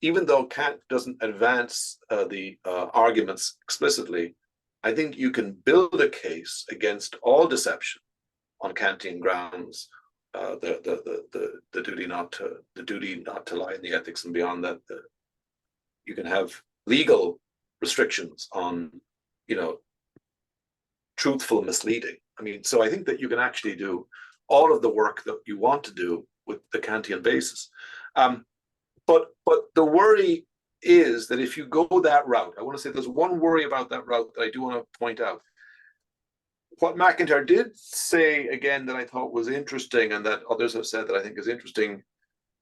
even though Kant doesn't advance the arguments explicitly, I think you can build a case against all deception on Kantian grounds, the duty not to lie in the ethics, and beyond that, you can have legal restrictions on, truthful misleading. So I think that you can actually do all of the work that you want to do with the Kantian basis. But the worry is that if you go that route, I want to say there's one worry about that route that I do want to point out. What McIntyre did say, again, that I thought was interesting, and that others have said that I think is interesting,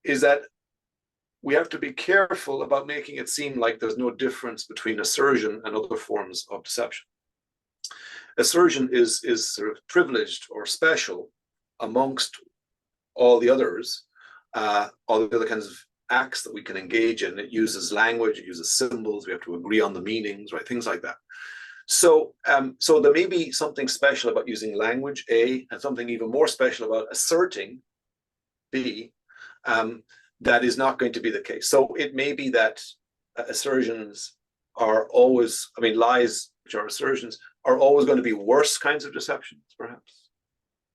is that we have to be careful about making it seem like there's no difference between assertion and other forms of deception. Assertion is sort of privileged or special amongst all the others, all the other kinds of acts that we can engage in. It uses language, it uses symbols, we have to agree on the meanings, right? Things like that. So there may be something special about using language, A, and something even more special about asserting, B, that is not going to be the case. So it may be that assertions are always, lies, which are assertions, are always going to be worse kinds of deceptions, perhaps.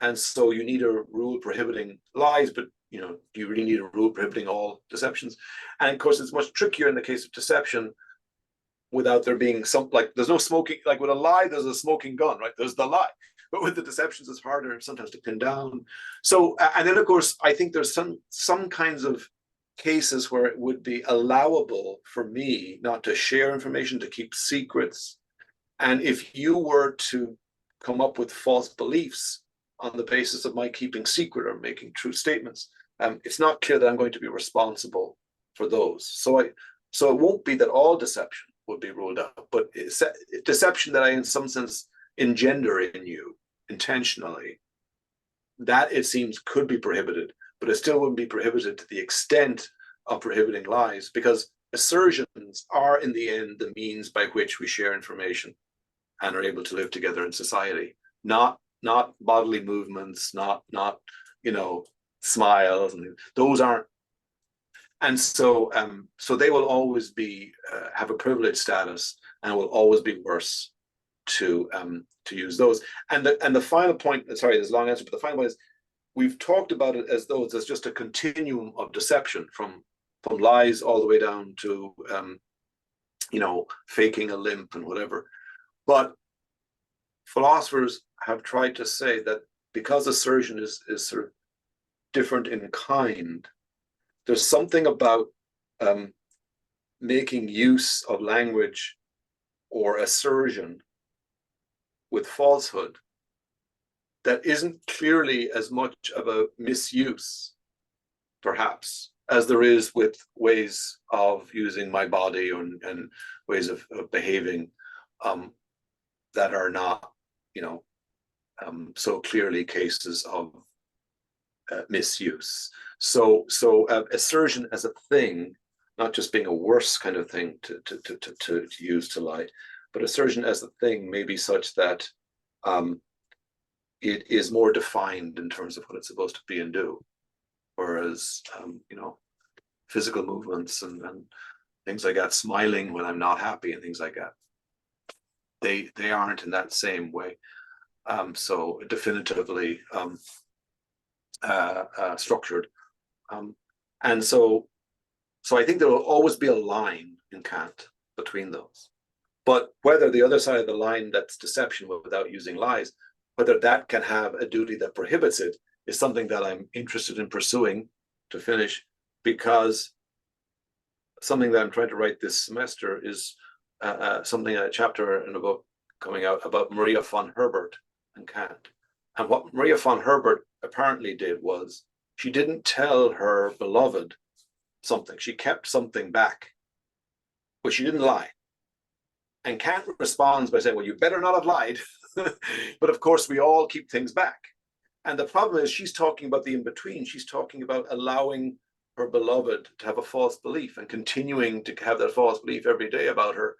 And so you need a rule prohibiting lies, but do you really need a rule prohibiting all deceptions? And of course, it's much trickier in the case of deception without there being there's no smoking, like with a lie, there's a smoking gun, right? There's the lie. But with the deceptions, it's harder sometimes to pin down. So, and then of course, I think there's some kinds of cases where it would be allowable for me not to share information, to keep secrets. And if you were to come up with false beliefs on the basis of my keeping secret or making true statements, it's not clear that I'm going to be responsible for those. So it won't be that all deception would be ruled out, but deception that I, in some sense, engender in you intentionally, that it seems could be prohibited, but it still wouldn't be prohibited to the extent of prohibiting lies, because assertions are, in the end, the means by which we share information and are able to live together in society. Not bodily movements, not smiles, and those aren't. And so they will always be have a privileged status, and will always be worse to use those. And the final point, sorry, there's a long answer, but the final point is, we've talked about it as though there's just a continuum of deception from lies all the way down to faking a limp and whatever. But philosophers have tried to say that because assertion is sort of different in kind, there's something about making use of language or assertion with falsehood that isn't clearly as much of a misuse, perhaps, as there is with ways of using my body and ways of behaving that are not, so clearly cases of misuse. So assertion as a thing, not just being a worse kind of thing to use to lie, but assertion as a thing may be such that it is more defined in terms of what it's supposed to be and do. Whereas, physical movements and things like that, smiling when I'm not happy and things like that, they aren't in that same way. So definitively structured. And so I think there will always be a line in Kant between those. But whether the other side of the line, that's deception without using lies, whether that can have a duty that prohibits it, is something that I'm interested in pursuing to finish, because something that I'm trying to write this semester is a chapter in a book coming out about Maria von Herbert and Kant. And what Maria von Herbert apparently did was she didn't tell her beloved something. She kept something back, but she didn't lie. And Kant responds by saying, well, you better not have lied. But of course, we all keep things back. And the problem is she's talking about the in-between. She's talking about allowing her beloved to have a false belief and continuing to have that false belief every day about her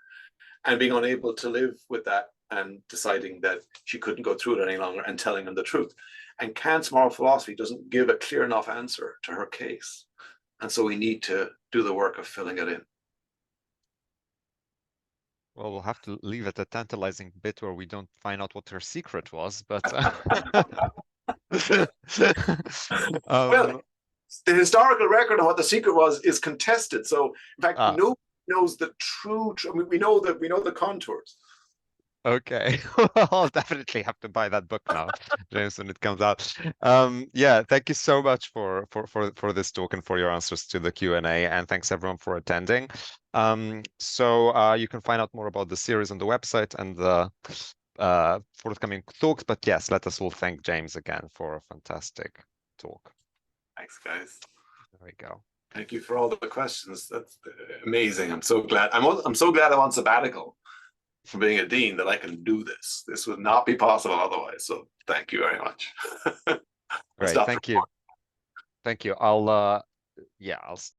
and being unable to live with that and deciding that she couldn't go through it any longer and telling him the truth. And Kant's moral philosophy doesn't give a clear enough answer to her case. And so we need to do the work of filling it in. Well, we'll have to leave at a tantalizing bit where we don't find out what her secret was, but well, the historical record of what the secret was is contested. So, in fact, nobody knows the true. I mean, we know the contours. Okay, I'll definitely have to buy that book now, James, when it comes out. Yeah, thank you so much for this talk and for your answers to the Q&A, and thanks everyone for attending. So you can find out more about the series on the website and the forthcoming talks. But yes, let us all thank James again for a fantastic talk. Thanks, guys. There we go. Thank you for all the questions. That's amazing. I'm so glad. I'm so glad I'm on sabbatical from being a dean that I can do this. This would not be possible otherwise. So thank you very much. Great. Thank you. Thank you. I'll